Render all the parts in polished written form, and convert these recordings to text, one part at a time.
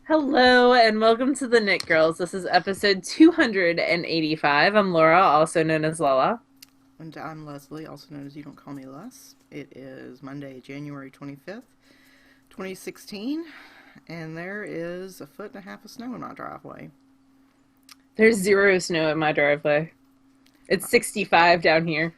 Hello and welcome to the Knit Girls. This is episode 285. I'm Laura, also known as Lola. And I'm Leslie, also known as You Don't Call Me Les. It is Monday, January 25th, 2016, and there is a foot and a half of snow in my driveway. There's zero snow in my driveway. It's 65 down here,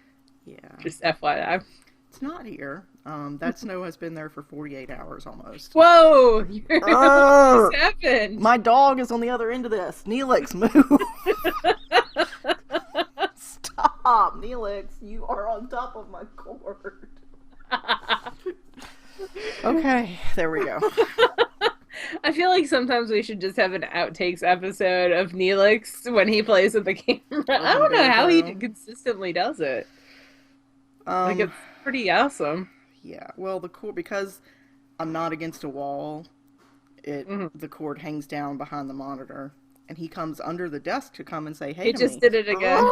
Yeah, just FYI. it's not here. That snow has been there for 48 hours almost. Whoa! Arrgh! What happened? My dog is on the other end of this. Neelix, move! Stop! Neelix, you are on top of my cord. Okay, there we go. I feel like sometimes we should just have an outtakes episode of Neelix when he plays with the camera. I don't know how he consistently does it. Like, it's pretty awesome. Yeah, well, the cord, because I'm not against a wall, the cord hangs down behind the monitor, and he comes under the desk to come and say, "Hey," He to just me. did it again.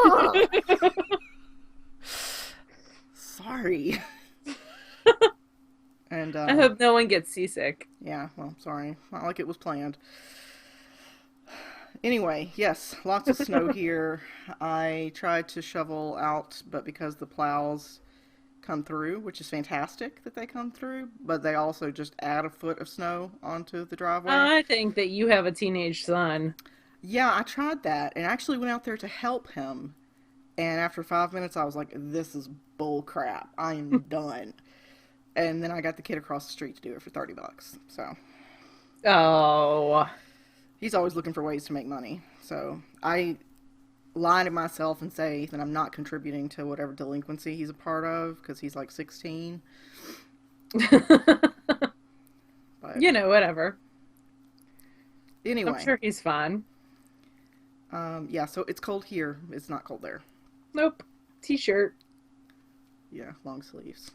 Sorry. And I hope no one gets seasick. yeah, well, sorry, not like it was planned. Anyway, yes, lots of snow here. I tried to shovel out, but because the plows come through, which is fantastic that they come through, but they also just add a foot of snow onto the driveway. I think that you have a teenage son. Yeah, I tried that and actually went out there to help him. And after 5 minutes, I was like, this is bull crap. I am done. And then I got the kid across the street to do it for $30. So Oh. he's always looking for ways to make money. So I lie to myself and say that I'm not contributing to whatever delinquency he's a part of because he's like 16. But You know, whatever. anyway, I'm sure he's fine. yeah, so it's cold here. It's not cold there. Nope. T-shirt. Yeah, long sleeves.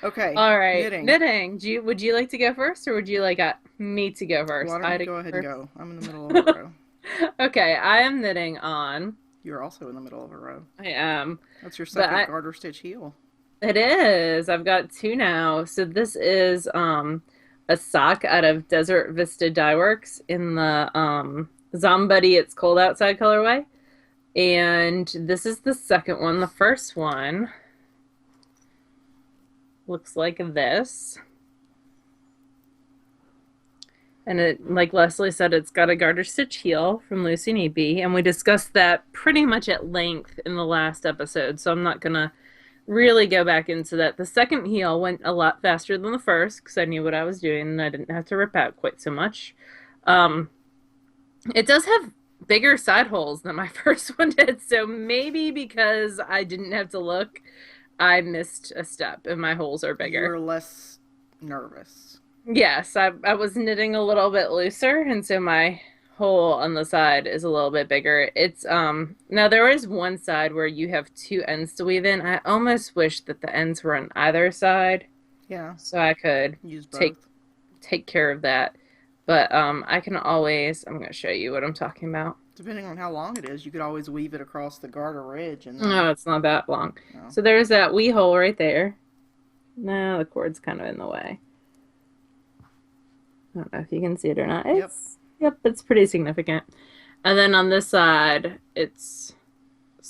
Okay, All right. knitting. Knitting. Would you like to go first, or would you like me to go first? Why don't I you to go ahead and first? go? I'm in the middle of a row. Okay, I am knitting on. You're also in the middle of a row. I am. That's your But second garter stitch heel. it is. I've got two now. So this is a sock out of Desert Vista Dye Works in the Zombuddy It's Cold Outside colorway. And this is the second one. The first one looks like this. And it, like Leslie said, it's got a garter stitch heel from Lucy Neeby, and we discussed that pretty much at length in the last episode, so I'm not gonna really go back into that. The second heel went a lot faster than the first because I knew what I was doing and I didn't have to rip out quite so much. Um, it does have bigger side holes than my first one did, so maybe because I didn't have to look, I missed a step and my holes are bigger. You're less nervous. Yes, I was knitting a little bit looser, and so my hole on the side is a little bit bigger. It's now there is one side where you have two ends to weave in. I almost wish that the ends were on either side Yeah, so I could use both. take care of that. But I can always, I'm going to show you what I'm talking about. Depending on how long it is, you could always weave it across the garter ridge. And No, it's not that long. no. So there's that wee hole right there. No, the cord's kind of in the way. I don't know if you can see it or not. Yep, it's pretty significant. And then on this side, it's,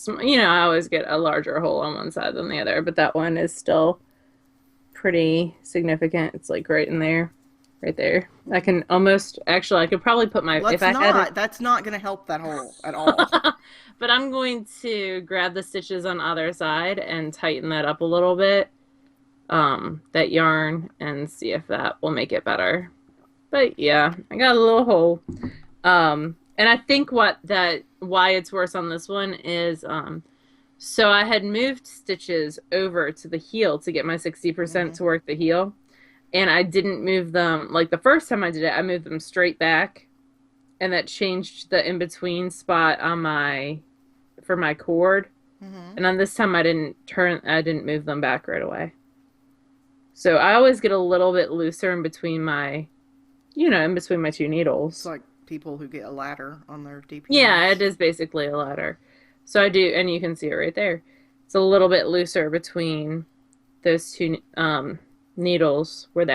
I always get a larger hole on one side than the other, but that one is still pretty significant. It's like right in there, right there. I can almost, actually, I could probably put my, Let's if I not. had it, That's not going to help that hole at all. but I'm going to grab the stitches on either side and tighten that up a little bit, that yarn, and see if that will make it better. But yeah, I got a little hole. And I think why it's worse on this one is, so I had moved stitches over to the heel to get my 60% to work the heel. And I didn't move them, like the first time I did it, I moved them straight back. And that changed the in-between spot on for my cord. And on this time I didn't move them back right away. So I always get a little bit looser in between my two needles. It's like people who get a ladder on their DP. Yeah, it is basically a ladder. So I do, and you can see it right there. It's a little bit looser between those two needles where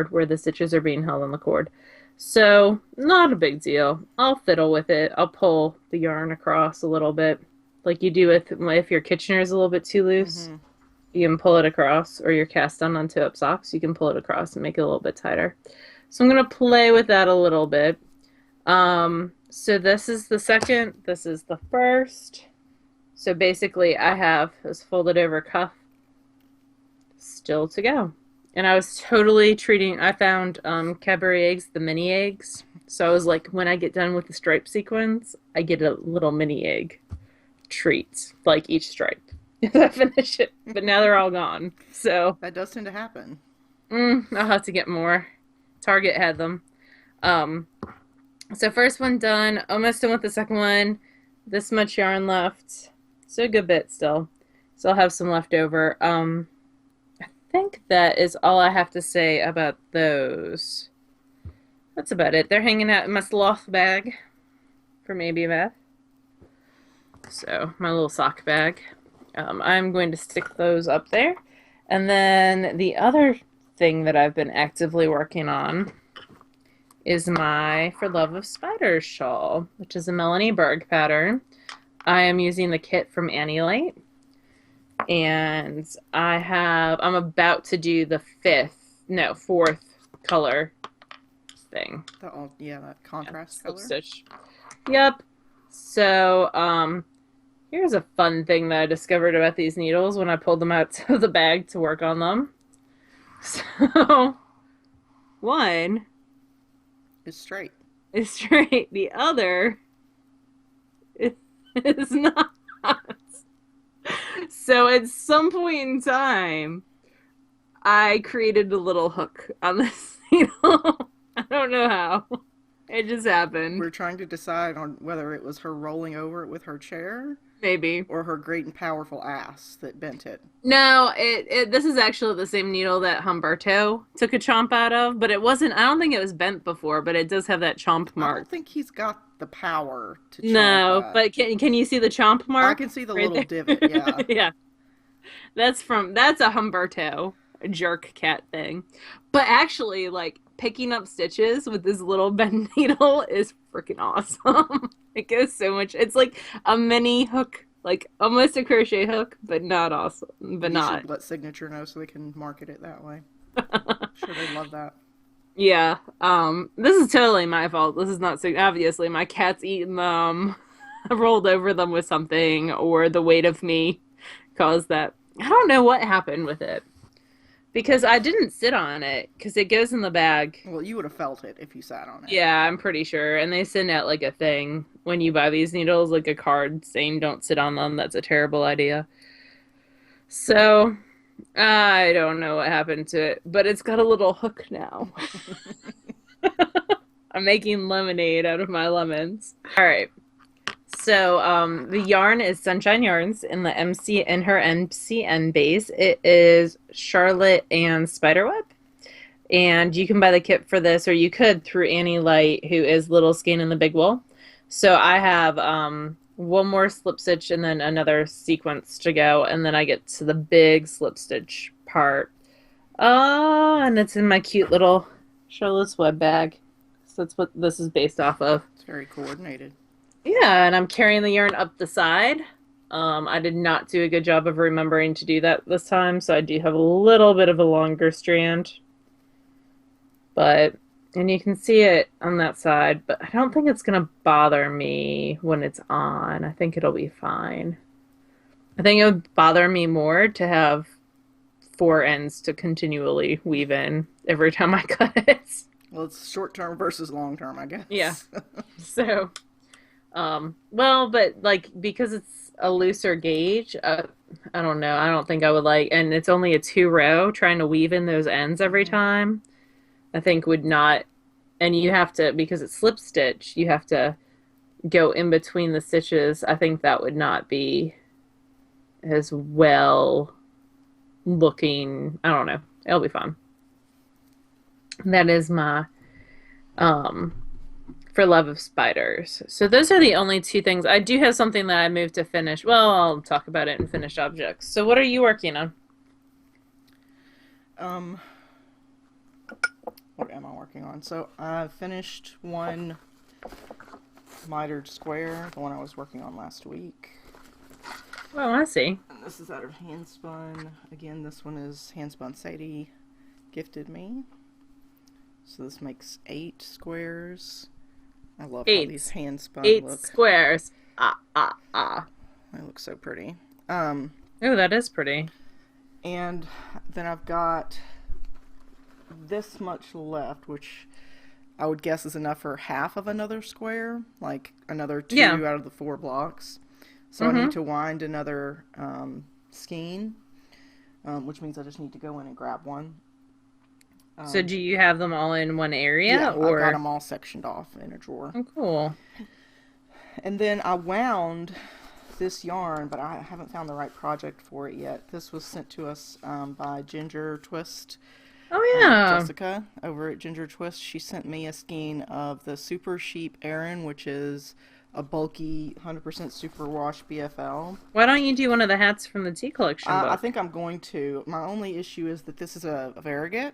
where the stitches are being held on the cord. So, not a big deal. I'll fiddle with it. I'll pull the yarn across a little bit, like you do if your Kitchener is a little bit too loose. Mm-hmm. You can pull it across, or your cast on toe-up socks, you can pull it across and make it a little bit tighter. So I'm going to play with that a little bit. So this is the second, this is the first. So basically I have this folded over cuff still to go. And I was totally I found Cadbury eggs, the mini eggs. So I was like, when I get done with the stripe sequence, I get a little mini egg treat, like each stripe. If I finish it. But now they're all gone. So That does tend to happen. I'll have to get more. Target had them. So first one done, almost done with the second one. This much yarn left. So a good bit still. So I'll have some left over. I think that is all I have to say about those. That's about it. They're hanging out in my sloth bag for maybe a bath. So my little sock bag. I'm going to stick those up there. And then the other thing that I've been actively working on is my For Love of Spiders shawl, which is a Melanie Berg pattern. I am using the kit from Annie Light. And I'm about to do the fourth color thing. That contrast color. Stitch. Yep. So, here's a fun thing that I discovered about these needles when I pulled them out of the bag to work on them. So, one is straight. The other is not. So at some point in time, I created a little hook on this needle. I don't know how. It just happened. We're trying to decide on whether it was her rolling over it with her chair. Maybe. Or her great and powerful ass that bent it. No, this is actually the same needle that Humberto took a chomp out of, but it wasn't, I don't think it was bent before, but it does have that chomp mark. I don't think he's got the power to chomp No, but can you see the chomp mark? I can see the little divot, yeah. Yeah. That's a Humberto, a jerk cat thing. But actually, like, picking up stitches with this little bent needle is freaking awesome. It goes so much. It's like a mini hook, like almost a crochet hook, but not awesome. But you should let Signature know so they can market it that way. Sure, they love that. Yeah. This is totally my fault. This is not obviously my cat's eaten them. I rolled over them with something, or the weight of me caused that. I don't know what happened with it. Because I didn't sit on it, because it goes in the bag. Well, you would have felt it if you sat on it. Yeah, I'm pretty sure. And they send out, like, a thing when you buy these needles, like a card saying don't sit on them. That's a terrible idea. So, I don't know what happened to it, but it's got a little hook now. I'm making lemonade out of my lemons. All right. So, the yarn is Sunshine Yarns in her MCN base. It is Charlotte and Spiderweb. And you can buy the kit for this, or you could through Annie Light, who is Little Skein in the Big Wool. So I have one more slip stitch and then another sequence to go, and then I get to the big slip stitch part. And it's in my cute little Charlotte's Web bag. So that's what this is based off of. It's very coordinated. Yeah, and I'm carrying the yarn up the side. I did not do a good job of remembering to do that this time, so I do have a little bit of a longer strand. And you can see it on that side, but I don't think it's going to bother me when it's on. I think it'll be fine. I think it would bother me more to have 4 ends to continually weave in every time I cut it. Well, it's short term versus long term, I guess. Yeah. So... well, but like, because it's a looser gauge, I don't know. I don't think I would like, and it's only a 2-row, trying to weave in those ends every time, I think would not, and you have to, because it's slip stitch, you have to go in between the stitches. I think that would not be as well looking. I don't know. It'll be fun. That is my, For Love of Spiders. So those are the only 2 things. I do have something that I moved to finish. Well, I'll talk about it in finished objects. So what are you working on? what am I working on? So I finished one mitered square, the one I was working on last week. Oh, I see. And this is out of Handspun. Again, this one is Handspun Sadie gifted me. So this makes 8 squares. I love how these Handspun 8 look. squares. Ah, ah, ah. They look so pretty. Oh, that is pretty. And then I've got this much left, which I would guess is enough for half of another square, like another 2 out of the 4 blocks. So I need to wind another skein, which means I just need to go in and grab one. So do you have them all in one area? Yeah, or? I've got them all sectioned off in a drawer. Oh, cool. And then I wound this yarn, but I haven't found the right project for it yet. This was sent to us by Ginger Twist. Oh, yeah. Jessica over at Ginger Twist. She sent me a skein of the Super Sheep Aran, which is a bulky 100% superwash BFL. Why don't you do one of the hats from the tea collection book? I think I'm going to. My only issue is that this is a variegated,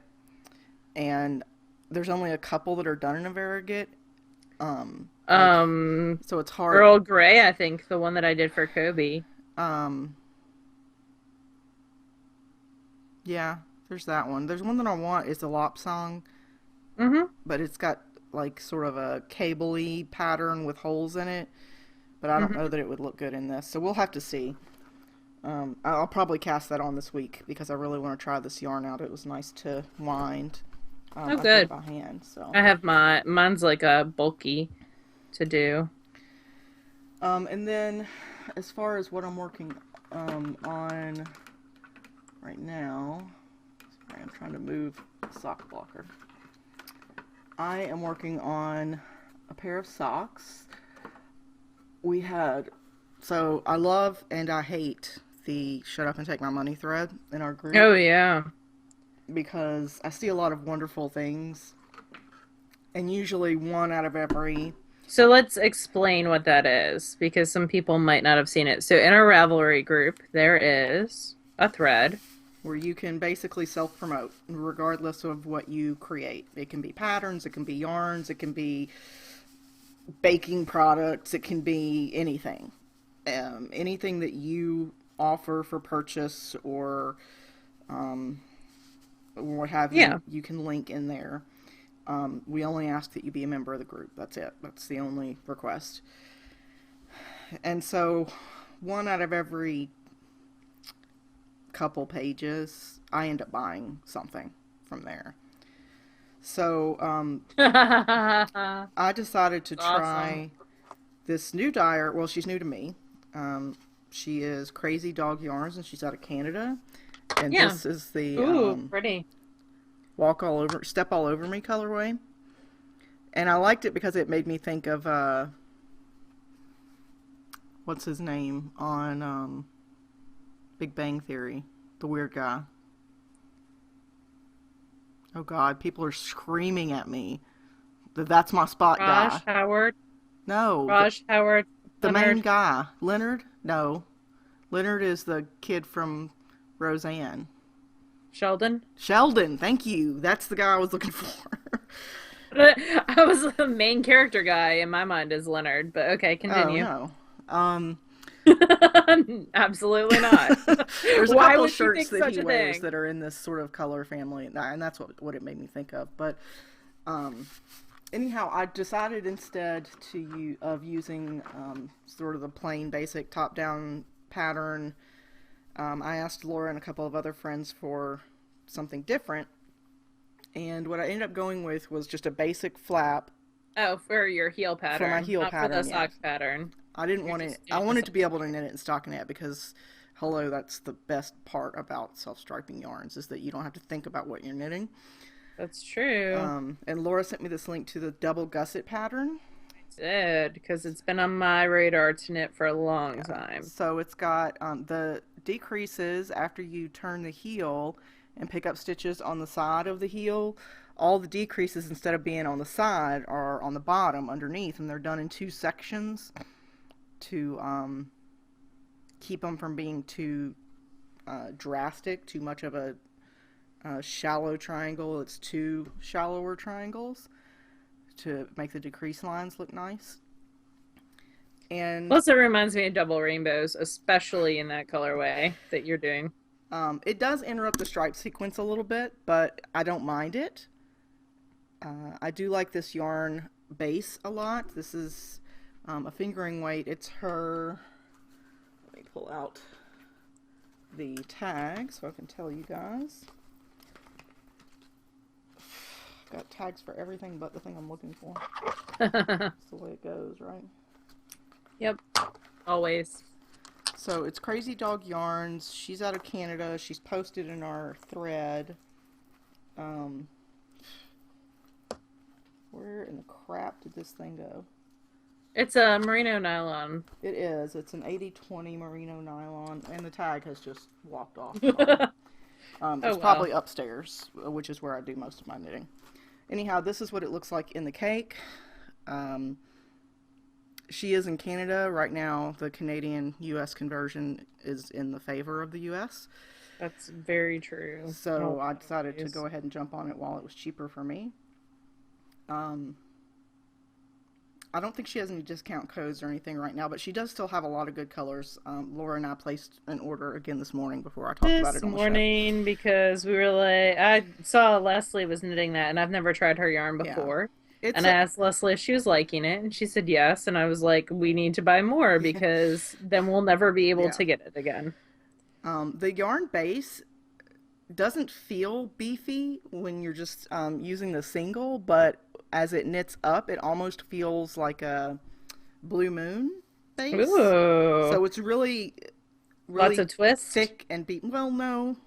and there's only a couple that are done in a variegated. So it's hard. Earl Grey, I think, the one that I did for Kobe. Yeah, there's that one. There's one that I want. It's a lop song. But it's got like sort of a cable-y pattern with holes in it. But I don't know that it would look good in this. So we'll have to see. I'll probably cast that on this week because I really want to try this yarn out. It was nice to wind. Oh, good. By hand, so. I have mine's like a bulky to do. And then as far as what I'm working on right now, sorry, I'm trying to move the sock blocker. I am working on a pair of socks. So I love and I hate the Shut Up and Take My Money thread in our group. Oh, yeah. Because I see a lot of wonderful things. And usually one out of every... So let's explain what that is, because some people might not have seen it. So in our Ravelry group, there is a thread where you can basically self-promote, regardless of what you create. It can be patterns, it can be yarns, it can be baking products, it can be anything. Anything that you offer for purchase or what have you, you can link in there. We only ask that you be a member of the group. That's it. That's the only request. And so one out of every couple pages, I end up buying something from there. So I decided to try this new dyer. Well, she's new to me. She is Crazy Dog Yarns, and she's out of Canada. And this is the pretty. Step all over me colorway. And I liked it because it made me think of what's his name on Big Bang Theory, the weird guy. Oh God, people are screaming at me. That's my spot guy. Raj Howard? No. Raj Howard? The main guy. Leonard? No. Leonard is the kid from Roseanne. Sheldon? Sheldon, thank you. That's the guy I was looking for. I was the main character guy in my mind is Leonard, but okay, continue. Oh, no. Absolutely not. There's a couple of shirts that he wears that are in this sort of color family, and that's what it made me think of. But anyhow, I decided instead of using sort of the plain basic top-down pattern. I asked Laura and a couple of other friends for something different, and what I ended up going with was just a basic flap. Oh, for your heel pattern. For my heel pattern, for the sock pattern. I didn't want it. I wanted to be able to knit it in stockinette because, hello, that's the best part about self-striping yarns is that you don't have to think about what you're knitting. That's true. And Laura sent me this link to the double gusset pattern. I did, because it's been on my radar to knit for a long time. So it's got the decreases after you turn the heel and pick up stitches on the side of the heel. All the decreases, instead of being on the side, are on the bottom underneath, and they're done in 2 sections to keep them from being too drastic, too much of a shallow triangle. It's two shallower triangles to make the decrease lines look nice. And Plus, it reminds me of double rainbows, especially in that colorway that you're doing. it does interrupt the stripe sequence a little bit, but I don't mind it. I do like this yarn base a lot. This is a fingering weight. It's her. Let me pull out the tag so I can tell you guys. I've got tags for everything but the thing I'm looking for. That's the way it goes, right? Yep, always. So it's Crazy Dog Yarns. She's out of Canada. She's posted in our thread. Where in the crap did this thing go? It's a merino nylon. It is. It's an 80/20 merino nylon, and the tag has just walked off. It's probably upstairs, which is where I do most of my knitting. Anyhow, this is what it looks like in the cake. She is in Canada right now. The Canadian-U.S. conversion is in the favor of the U.S. That's very true. So I decided to go ahead and jump on it while it was cheaper for me. I don't think she has any discount codes or anything right now, but she does still have a lot of good colors. Laura and I placed an order again this morning before I talked about it on the show. This morning, because we were like, I saw Leslie was knitting that, and I've never tried her yarn before. Yeah. I asked Leslie if she was liking it, and she said yes, and I was like, we need to buy more, because then we'll never be able to get it again. The yarn base doesn't feel beefy when you're just using the single, but as it knits up, it almost feels like a Blue Moon base. Ooh. So it's really lots of twists, thick and well, no,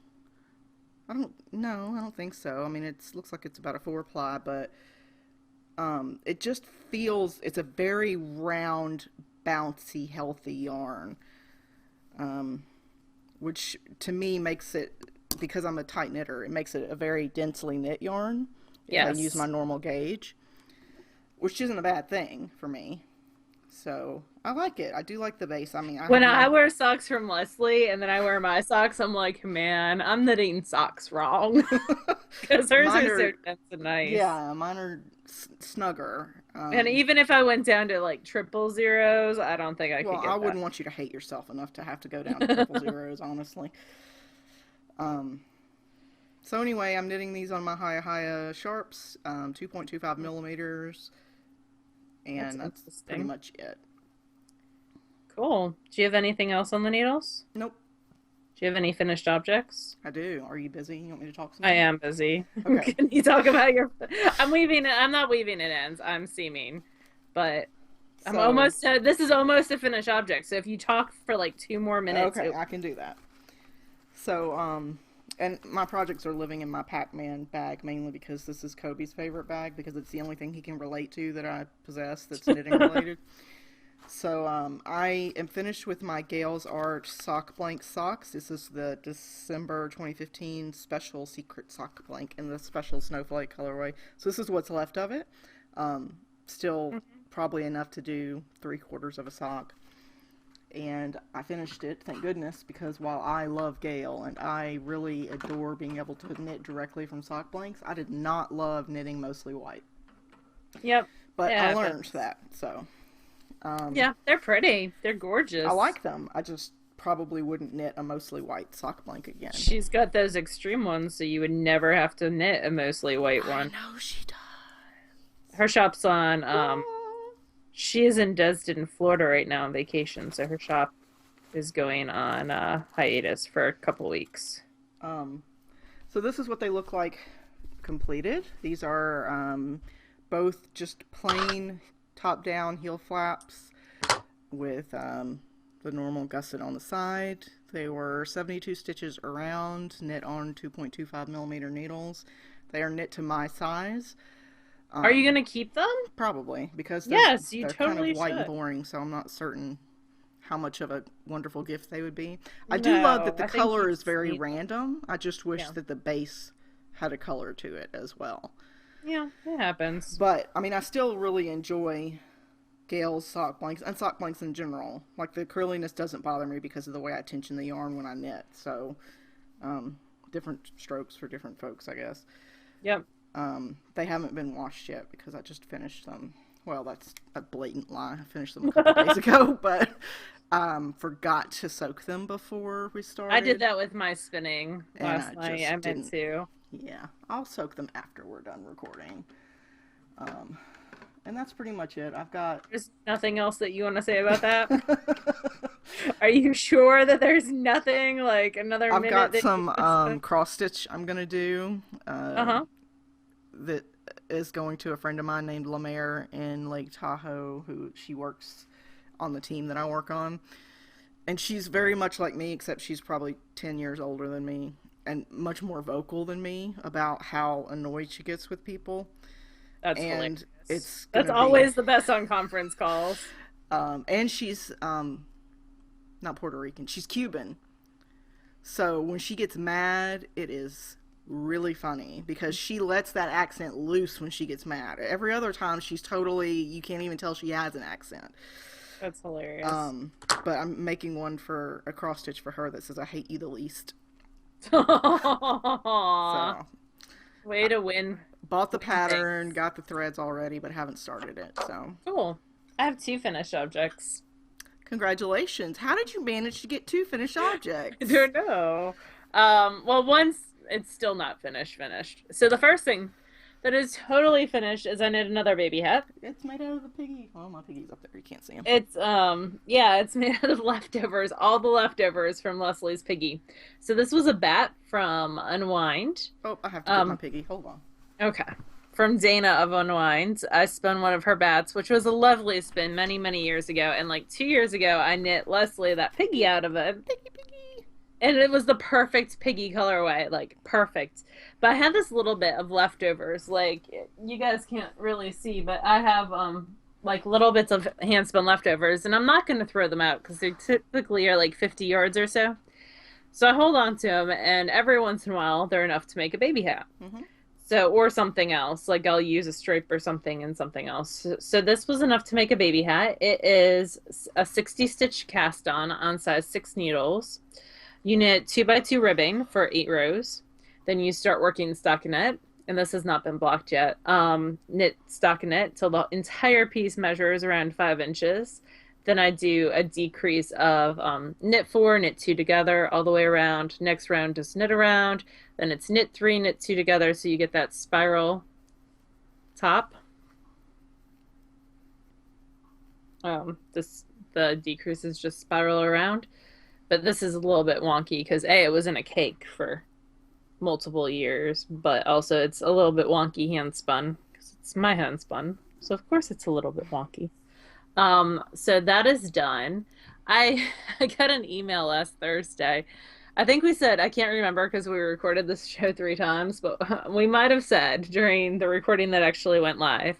I don't think so. I mean, it looks like it's about a 4-ply, but it just feels, it's a very round, bouncy, healthy yarn, which to me makes it, because I'm a tight knitter, it makes it a very densely knit yarn. If I use my normal gauge, which isn't a bad thing for me. So I like it. I do like the base. I mean, when I wear socks from Leslie and then I wear my socks, I'm like, man, I'm knitting socks wrong. Because hers are so dense and nice. Yeah, mine are snugger. And even if I went down to like 000s, I don't think I could get that. Well, I wouldn't want you to hate yourself enough to have to go down to 000s, honestly. So anyway, I'm knitting these on my Haya Sharps, 2.25 millimeters, and that's pretty much it. Cool. Do you have anything else on the needles? Nope. Do you have any finished objects? I do. Are you busy? You want me to talk some? I am busy. Okay. Can you talk about your... I'm not weaving at ends. I'm seaming. But I'm almost... this is almost a finished object. So if you talk for like 2 more minutes... Okay, I can do that. So, and my projects are living in my Pac-Man bag, mainly because this is Kobe's favorite bag, because it's the only thing he can relate to that I possess that's knitting related. So I am finished with my Gales Art Sock Blank socks. This is the December 2015 special secret sock blank in the special snowflake colorway. So this is what's left of it. Still probably enough to do 3/4 of a sock. And I finished it, thank goodness, because while I love Gale and I really adore being able to knit directly from sock blanks, I did not love knitting mostly white. Yep. But I learned that, so. Yeah, they're pretty. They're gorgeous. I like them. I just probably wouldn't knit a mostly white sock blank again. She's got those extreme ones, so you would never have to knit a mostly white one. I know she does. Her shop's on... She is in Destin, Florida right now on vacation, so her shop is going on hiatus for a couple weeks. So this is what they look like completed. These are both just plain top-down heel flaps with the normal gusset on the side. They were 72 stitches around, knit on 2.25 millimeter needles. They are knit to my size. Are you going to keep them? Probably, because they're totally kind of white and boring, so I'm not certain how much of a wonderful gift they would be. I do love that the color is very random. I just wish that the base had a color to it as well. Yeah, it happens. But, I mean, I still really enjoy Gale's sock blanks, and sock blanks in general. Like, the curliness doesn't bother me because of the way I tension the yarn when I knit, so different strokes for different folks, I guess. Yep. They haven't been washed yet because I just finished them. Well, that's a blatant lie. I finished them a couple days ago, but forgot to soak them before we I did started. that with my spinning And last I night. I just meant didn't. to. Yeah, I'll soak them after we're done recording. Um, and that's pretty much it. There's nothing else that you want to say about that? Are you sure that there's nothing like another I've minute got that you some want to say? cross stitch I'm gonna do. Uh-huh. That is going to a friend of mine named Lemaire in Lake Tahoe, who she works on the team that I work on. And she's very much like me, except she's probably 10 years older than me and much more vocal than me about how annoyed she gets with people. That's And hilarious. it's That's gonna be, always the best on conference calls. and she's not Puerto Rican, she's Cuban. So when she gets mad, it is really funny because she lets that accent loose when she gets mad. Every other time, she's totally, you can't even tell she has an accent. That's hilarious. But I'm making one for a cross stitch for her that says, I hate you the least. Aww. So, Way to win. bought the Win pattern, things. got the threads already, but haven't started it. So, Cool. I have two finished objects. congratulations. How did you manage to get two finished I objects? don't know. Well, one's it's still not finished. So the first thing that is totally finished is I knit another baby hat. It's made out of the piggy. Oh, my piggy's up there. You can't see him. It's yeah, it's made out of leftovers, all the leftovers from Leslie's piggy. So this was a bat from Unwind. Oh, I have to get my piggy. Hold on. Okay. From Dana of Unwind. I spun one of her bats, which was a lovely spin many, many years ago. And like 2 years ago, I knit Leslie that piggy out of it. Piggy, piggy. And it was the perfect piggy colorway, like perfect. But I had this little bit of leftovers. Like you guys can't really see, but I have like little bits of handspun leftovers, and I'm not going to throw them out because they typically are like 50 yards or so. So I hold on to them, and every once in a while, they're enough to make a baby hat. Mm-hmm. So, or something else, like I'll use a stripe or something and something else. So this was enough to make a baby hat. It is a 60 stitch cast on size 6 needles. You knit 2x2 ribbing for 8 rows. Then you start working stockinette, and this has not been blocked yet. Knit stockinette till the entire piece measures around 5 inches. Then I do a decrease of knit 4, knit 2 together all the way around. Next round, just knit around. Then it's knit 3, knit 2 together, so you get that spiral top. The decreases just spiral around. But this is a little bit wonky because A, it was in a cake for multiple years, but also it's a little bit wonky hand spun because it's my hand spun. So of course it's a little bit wonky. So that is done. I I got an email last Thursday. I think we said, I can't remember because we recorded this show 3 times, but we might have said during the recording that actually went live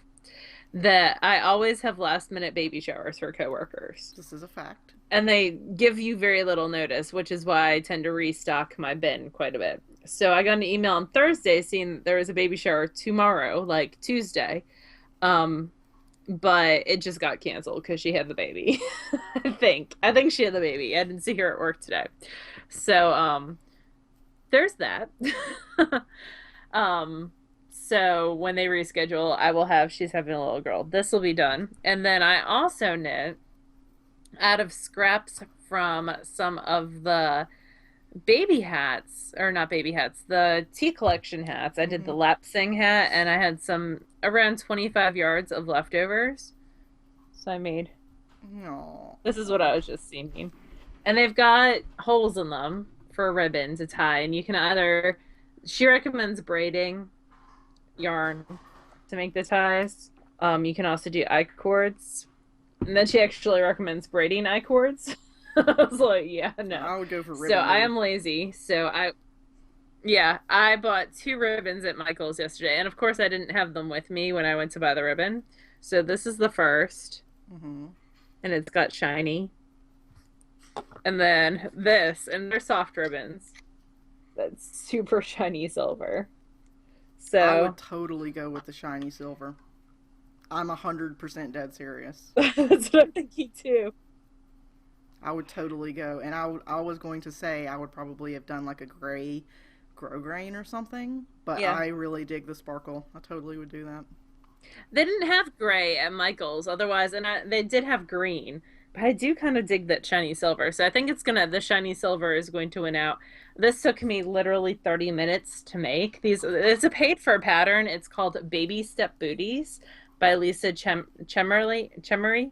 that I always have last minute baby showers for coworkers. This is a fact. And they give you very little notice, which is why I tend to restock my bin quite a bit. So I got an email on Thursday saying there was a baby shower tomorrow, like Tuesday. But it just got canceled because she had the baby. I think she had the baby. I didn't see her at work today. So there's that. So when they reschedule, I will have she's having a little girl. This will be done. And then I also knit out of scraps from some of the baby hats, or not baby hats, the tea collection hats. I did the lapsing hat, and I had some around 25 yards of leftovers. So I made. No. This is what I was just seeing. And they've got holes in them for a ribbon to tie, and you can either. She recommends braiding yarn to make the ties. You can also do I-cords. And then she actually recommends braiding I-cords. I was like, yeah, no. I would go for ribbon. So I am lazy. I bought 2 ribbons at Michael's yesterday. And of course I didn't have them with me when I went to buy the ribbon. So this is the first. Mm-hmm. And it's got shiny. And then this, and they're soft ribbons. That's super shiny silver. So I would totally go with the shiny silver. I'm 100% dead serious. that's what I'm thinking too. I would totally go, and I was going to say I would probably have done like a gray grosgrain or something, but Yeah. I really dig the sparkle. I totally would do that. They didn't have gray at Michael's otherwise, and they did have green. But I do kind of dig that shiny silver. So I think the shiny silver is going to win out. This took me literally 30 minutes to make. It's a paid for pattern. It's called Baby Step Booties by Lisa Chemery.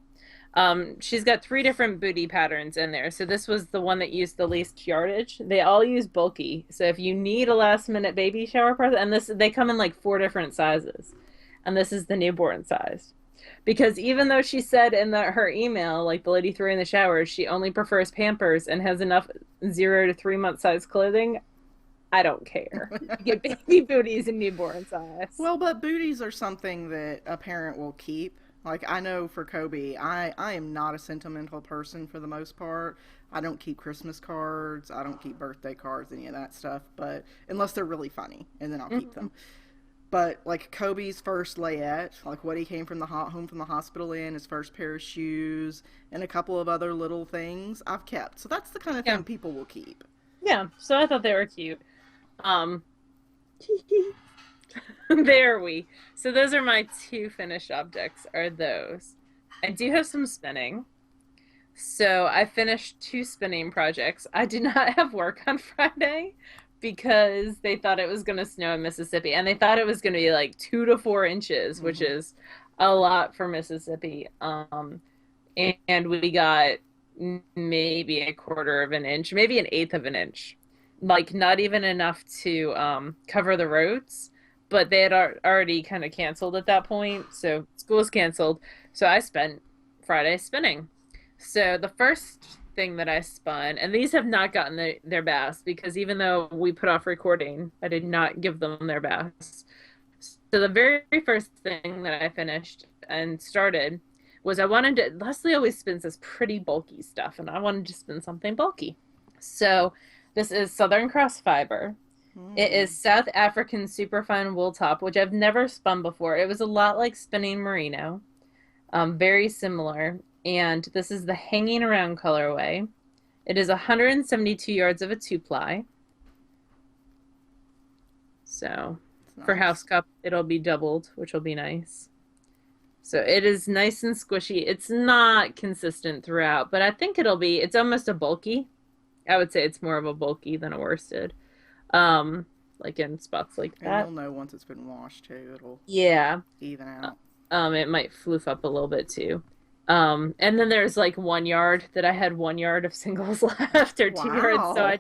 She's got three different booty patterns in there. So this was the one that used the least yardage. They all use bulky. So if you need a last minute baby shower present, and they come in like four different sizes. And this is the newborn size. Because even though she said in her email, like the lady threw in the shower, she only prefers Pampers and has enough 0 to 3 month size clothing, I don't care. You get baby booties in newborn size. Well, but booties are something that a parent will keep. Like, I know for Kobe, I am not a sentimental person for the most part. I don't keep Christmas cards. I don't keep birthday cards, any of that stuff. But unless they're really funny, and then I'll keep Mm-hmm. them. But like Kobe's first layette, like what he came from the home from the hospital in, his first pair of shoes, and a couple of other little things I've kept. So that's the kind of Yeah. thing people will keep. Yeah. So I thought they were cute. Um, there we. So those are my two finished objects, are those. I do have some spinning. So I finished two spinning projects. I did not have work on Friday because they thought it was going to snow in Mississippi, and they thought it was going to be like 2 to 4 inches, which Hmm. is a lot for Mississippi. And we got maybe a quarter of an inch, maybe an eighth of an inch, like not even enough to cover the roads. But they had already kind of canceled at that point, so school was canceled. So I spent Friday spinning. So the first thing that I spun, and these have not gotten their baths because even though we put off recording, I did not give them their baths. So the very first thing that I finished and started was Leslie always spins this pretty bulky stuff, and I wanted to spin something bulky. So this is Southern Cross Fiber. It is Mm. South African superfine wool top, which I've never spun before. It was a lot like spinning merino, very similar. And this is the hanging around colorway. It is 172 yards of a 2-ply. So It's for house nice. cup, it'll be doubled, which will be nice. So it is nice and squishy. It's not consistent throughout, but I think it's almost a bulky. I would say it's more of a bulky than a worsted. Um, like in spots like And that. you'll know once it's been washed too. It'll Yeah. even out. It might floof up a little bit too. And then there's like 1 yard that I had 1 yard of singles left or 2 yards. So Wow.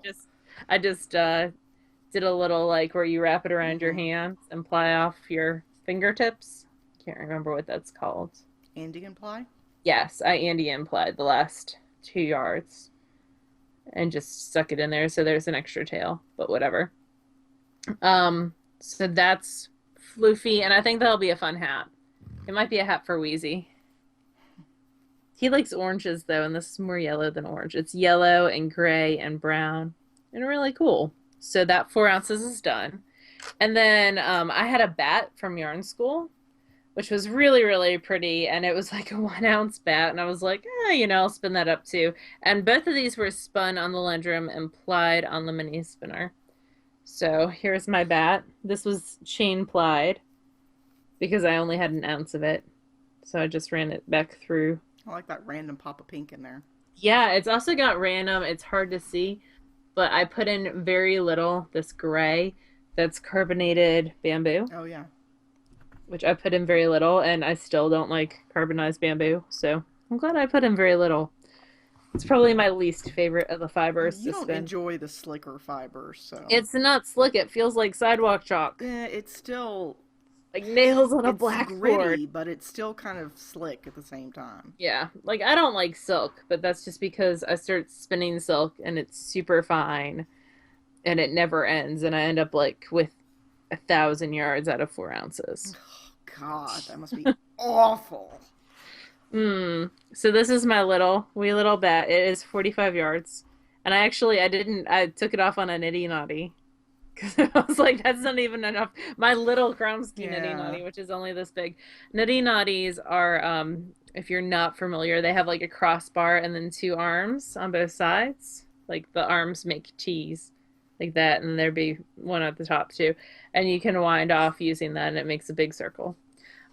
I just did a little like where you wrap it around your Mm-hmm. hands and ply off your fingertips. Can't remember what that's called. Indian ply. Yes, I Andy implied the last 2 yards and just stuck it in there so there's an extra tail, but whatever. So that's floofy, and I think that'll be a fun hat. It might be a hat for Wheezy. He likes oranges though, and this is more yellow than orange. It's yellow and gray and brown and really cool. So that 4 ounces is done. And then I had a bat from yarn school, which was really, really pretty. And it was like a 1 ounce bat. And I was like, I'll spin that up too. And both of these were spun on the Lendrum and plied on the mini spinner. So here's my bat. This was chain plied because I only had an ounce of it. So I just ran it back through. I like that random pop of pink in there. Yeah, it's also got random, it's hard to see, but I put in very little this gray that's carbonated bamboo, Oh yeah. which I put in very little, and I still don't like carbonized bamboo. So I'm glad I put in very little. It's probably my least favorite of the fibers You to don't spin. enjoy the slicker fibers, so It's not slick, it feels like sidewalk chalk, it's still like nails on a it's blackboard. gritty, but it's still kind of slick at the same time. Yeah, like I don't like silk, but that's just because I start spinning silk and it's super fine and it never ends, and I end up like with 1,000 yards out of 4 ounces. God, that must be awful. So this is my wee little bat. It is 45 yards. And I took it off on a nitty naughty. Because I was like, that's not even enough. My little Kromsky nitty Yeah. naughty, which is only this big. Nitty naughties are, if you're not familiar, they have like a crossbar and then two arms on both sides. Like the arms make cheese. like that, and there'd be one at the top too. And you can wind off using that and it makes a big circle.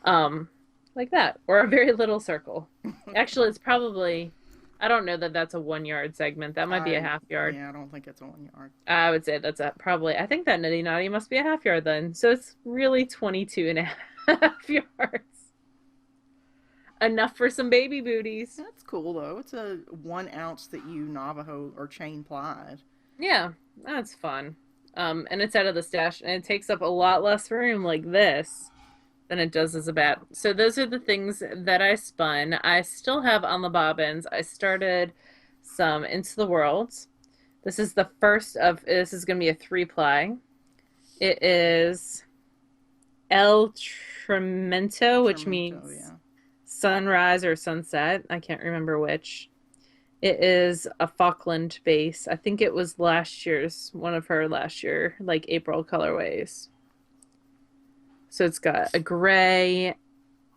Um, like that. Or a very little circle. Actually, it's probably I don't know that that's a 1 yard segment. That might be a half yard. Yeah, I don't think it's a 1 yard. I would say that's a probably I think that nitty nutty must be a half yard then. So it's really 22 and a half yards. Enough for some baby booties. That's cool though. It's a 1 ounce that you Navajo or chain plied. Yeah, that's fun. And it's out of the stash, and it takes up a lot less room like this than it does as a bat. So those are the things that I spun. I still have on the bobbins. I started some Into the World. This is the first of, this is going to be a 3-ply. It is El Tremento, which means yeah. sunrise or sunset. I can't remember which. It is a Falkland base. I think it was one of her last year, like April colorways. So it's got a gray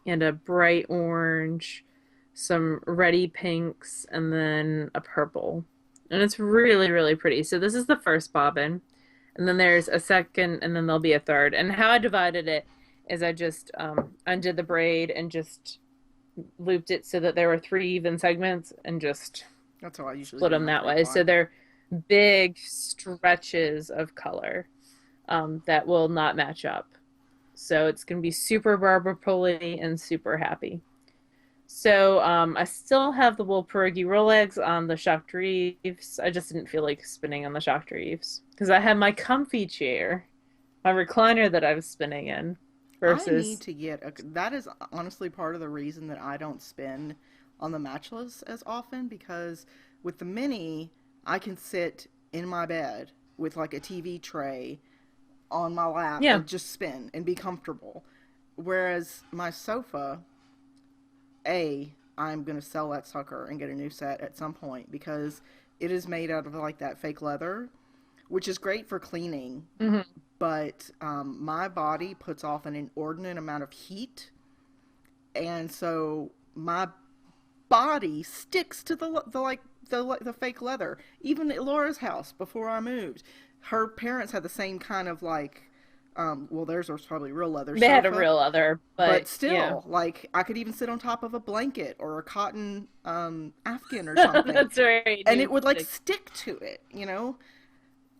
and a bright orange, some reddy pinks, and then a purple. And it's really, really pretty. So this is the first bobbin. And then there's a second, and then there'll be a third. And how I divided it is I just undid the braid and just looped it so that there were 3 even segments and just that's how I usually split them that way. So they're big stretches of color that will not match up. So it's going to be super Barbara Pulley and super happy. So I still have the wool pierogi roll eggs on the shocked reefs. I just didn't feel like spinning on the shocked reefs because I had my comfy chair, my recliner that I was spinning in. Versus, I need to get that is honestly part of the reason that I don't spin on the matchless as often, because with the mini I can sit in my bed with like a TV tray on my lap and just spin and be comfortable. Whereas my sofa, I'm going to sell that sucker and get a new set at some point because it is made out of like that fake leather, which is great for cleaning. Mm-hmm. But my body puts off an inordinate amount of heat, and so my body sticks to the fake leather. Even at Laura's house before I moved, her parents had the same kind of like, well, theirs was probably real leather. They had a real leather, but still, like I could even sit on top of a blanket or a cotton Afghan or something. That's right, and it would like stick to it,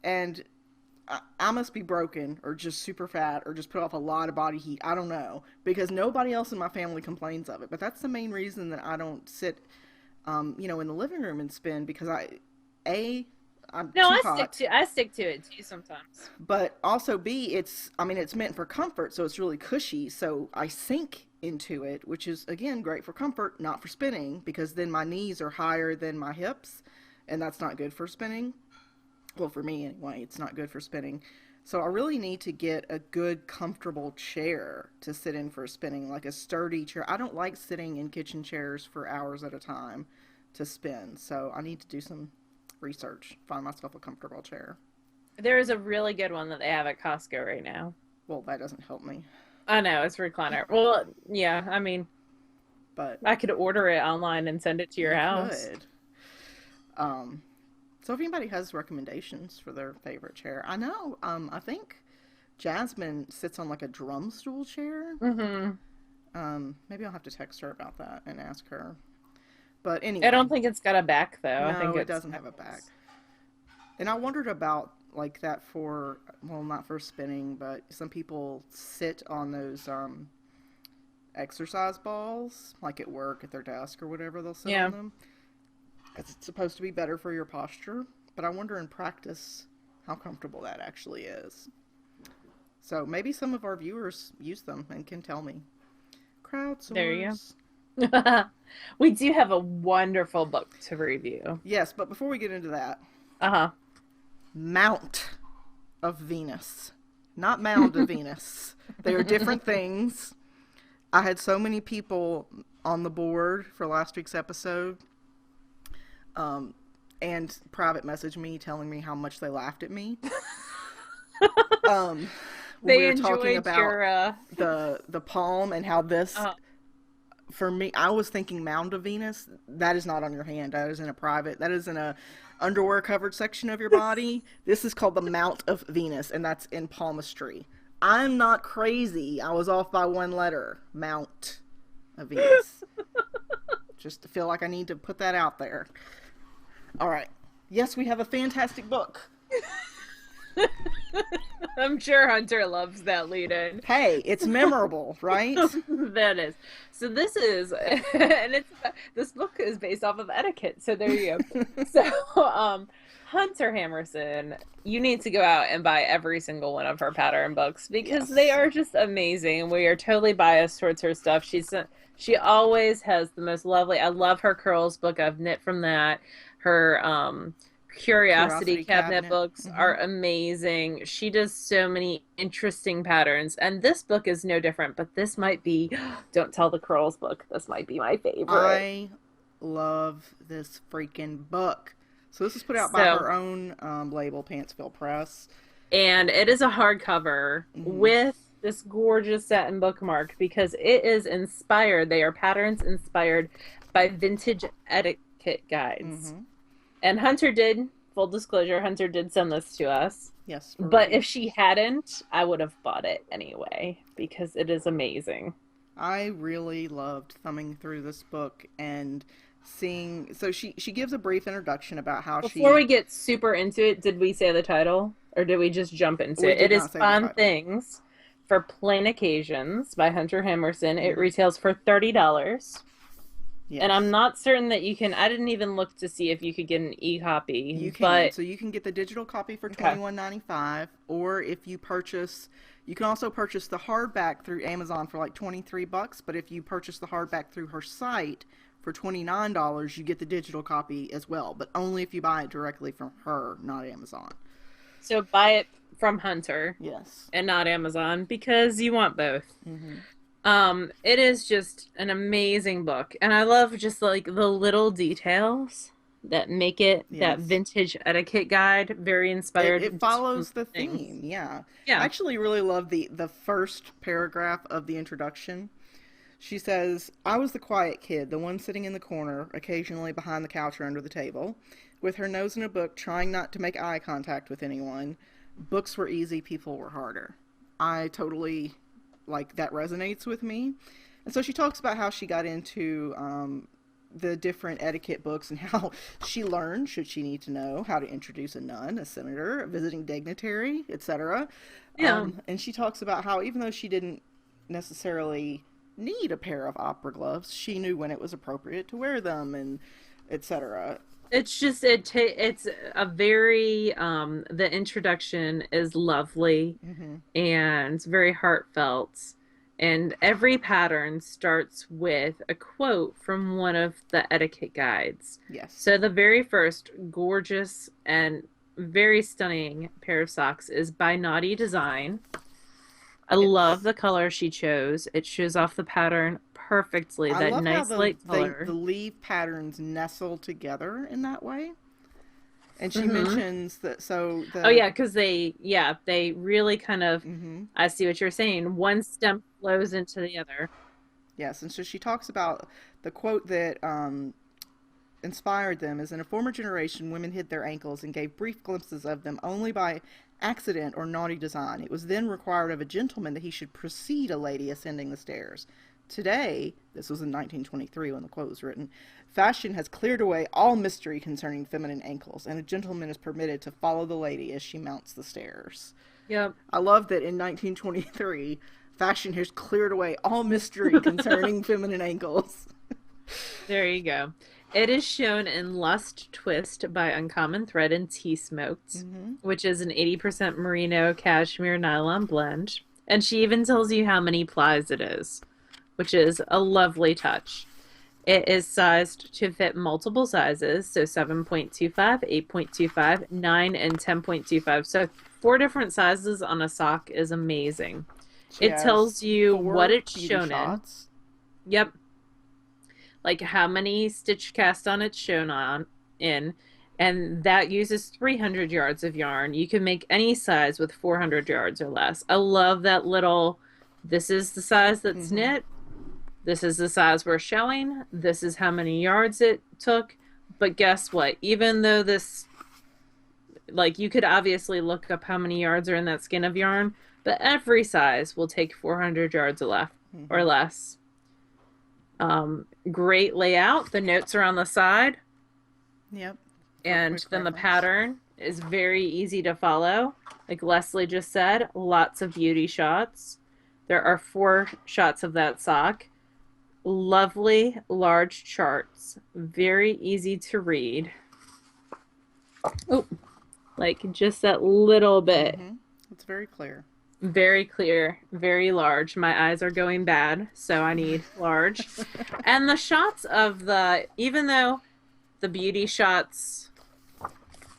and I must be broken or just super fat or just put off a lot of body heat. I don't know, because nobody else in my family complains of it. But that's the main reason that I don't sit, in the living room and spin, because I'm too hot. I stick to it too sometimes. But also it's meant for comfort, so it's really cushy. So I sink into it, which is again great for comfort, not for spinning, because then my knees are higher than my hips, and that's not good for spinning. Well, for me anyway, it's not good for spinning. So I really need to get a good, comfortable chair to sit in for spinning, like a sturdy chair. I don't like sitting in kitchen chairs for hours at a time to spin. So I need to do some research, find myself a comfortable chair. There is a really good one that they have at Costco right now. Well, that doesn't help me. I know, it's a recliner. Well, yeah, I mean, but I could order it online and send it to your house. Could. So if anybody has recommendations for their favorite chair, I know, I think Jasmine sits on like a drum stool chair. Mm-hmm. Maybe I'll have to text her about that and ask her. But anyway, I don't think it's got a back though. No, I think it doesn't have a back. And I wondered about like that not for spinning, but some people sit on those exercise balls, like at work at their desk or whatever, they'll sit on them. It's supposed to be better for your posture, but I wonder in practice how comfortable that actually is. So maybe some of our viewers use them and can tell me. Crowdsource. There you go. We do have a wonderful book to review. Yes, but before we get into that, Mount of Venus, not Mound of Venus. They are different things. I had so many people on the board for last week's episode, and private message me telling me how much they laughed at me. They we were talking about the palm and how this for me, I was thinking Mound of Venus. That is not on your hand. That is in a private. That is in a underwear covered section of your body. This is called the Mount of Venus, and that's in palmistry. I'm not crazy. I was off by one letter. Mount of Venus. Just to feel like I need to put that out there. All right. Yes, we have a fantastic book. I'm sure Hunter loves that lead-in. Hey, it's memorable, right? That is. So this is, and this book is based off of etiquette. So there you go. So, Hunter Hammersen, you need to go out and buy every single one of her pattern books because they are just amazing. We are totally biased towards her stuff. She always has the most lovely. I love her curls book. I've knit from that. Her Curiosity cabinet books are amazing. She does so many interesting patterns, and this book is no different, but this might be, don't tell the curls book, this might be my favorite. I love this freaking book. So this is put out by her own label, Pantsville Press. And it is a hardcover with this gorgeous satin bookmark because it is inspired. They are patterns inspired by vintage etiquette guides. And Hunter did, full disclosure, Hunter did send this to us. Yes. But if she hadn't, I would have bought it anyway because it is amazing. I really loved thumbing through this book and seeing. So she gives a brief introduction about how Before we get super into it, did we say the title or did we just jump into it? It is Fun Things for Plain Occasions by Hunter Hammersen. It retails for $30. Yes. And I'm not certain that you can. I didn't even look to see if you could get an e-copy. You can. So you can get the digital copy for $21.95, or if you purchase, you can also purchase the hardback through Amazon for like $23. But if you purchase the hardback through her site for $29, you get the digital copy as well. But only if you buy it directly from her, not Amazon. So buy it from Hunter. Yes. And not Amazon because you want both. It is just an amazing book, and I love just like the little details that make it that vintage etiquette guide, very inspired. It follows the theme, yeah. I actually really love the first paragraph of the introduction. She says, "I was the quiet kid, the one sitting in the corner, occasionally behind the couch or under the table, with her nose in a book, trying not to make eye contact with anyone. Books were easy, people were harder." I totally... like that resonates with me. And so she talks about how she got into the different etiquette books and how she learned, should she need to know, how to introduce a nun, a senator, a visiting dignitary, etc. And she talks about how even though she didn't necessarily need a pair of opera gloves, she knew when it was appropriate to wear them, and etc. It's just it's a very the introduction is lovely and very heartfelt, and every pattern starts with a quote from one of the etiquette guides. Yes. So the very first gorgeous and very stunning pair of socks is by Naughty Design. I love the color she chose. It shows off the pattern perfectly. I love nice how light color. The leaf patterns nestle together in that way. And she mentions that, so because they really kind of, I see what you're saying. One stem flows into the other. Yes, and so she talks about the quote that inspired them is, "In a former generation, women hid their ankles and gave brief glimpses of them only by accident or naughty design. It was then required of a gentleman that he should precede a lady ascending the stairs. Today," this was in 1923 when the quote was written, "fashion has cleared away all mystery concerning feminine ankles, and a gentleman is permitted to follow the lady as she mounts the stairs." Yep. I love that in 1923, fashion has cleared away all mystery concerning feminine ankles. There you go. It is shown in Lust Twist by Uncommon Thread and Tea Smoked, which is an 80% merino cashmere nylon blend. And she even tells you how many plies it is, which is a lovely touch. It is sized to fit multiple sizes, so 7.25, 8.25, 9, and 10.25. So 4 different sizes on a sock is amazing. It tells you what it's shown in. Yep. Like how many stitch cast on it's shown on in, and that uses 300 yards of yarn. You can make any size with 400 yards or less. I love that little, this is the size that's knit. This is the size we're showing. This is how many yards it took. But guess what? Even though this, like, you could obviously look up how many yards are in that skein of yarn, but every size will take 400 yards or left or Mm-hmm. less. Great layout. The notes are on the side, Yep. For and quick then the reference. pattern is very easy to follow. Like Leslie just said, lots of beauty shots. There are 4 shots of that sock. Lovely large charts, very easy to read. Oh, like just that little bit. Mm-hmm. It's very clear. Very clear, very large. My eyes are going bad, so I need large. And the shots of the, even though the beauty shots,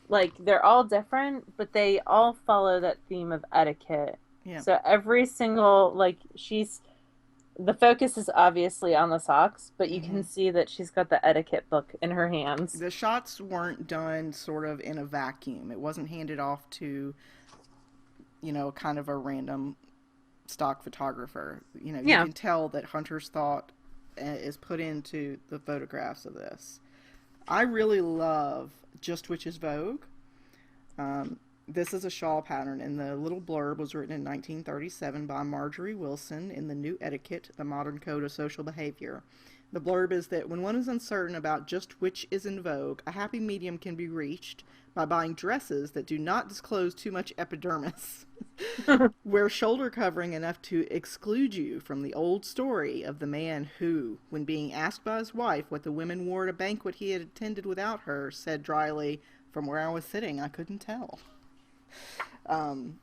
like they're all different, but they all follow that theme of etiquette. Yeah. So every single, like the focus is obviously on the socks, but you Mm-hmm. can see that she's got the etiquette book in her hands. The shots weren't done sort of in a vacuum. It wasn't handed off to, kind of a random stock photographer. You Yeah. can tell that Hunter's thought is put into the photographs of this. I really love Just Witch's Vogue. Um, this is a shawl pattern, and the little blurb was written in 1937 by Marjorie Wilson in The New Etiquette, The Modern Code of Social Behavior. The blurb is that when one is uncertain about just which is in vogue, a happy medium can be reached by buying dresses that do not disclose too much epidermis. Wear shoulder covering enough to exclude you from the old story of the man who, when being asked by his wife what the women wore at a banquet he had attended without her, said dryly, "From where I was sitting, I couldn't tell." Um,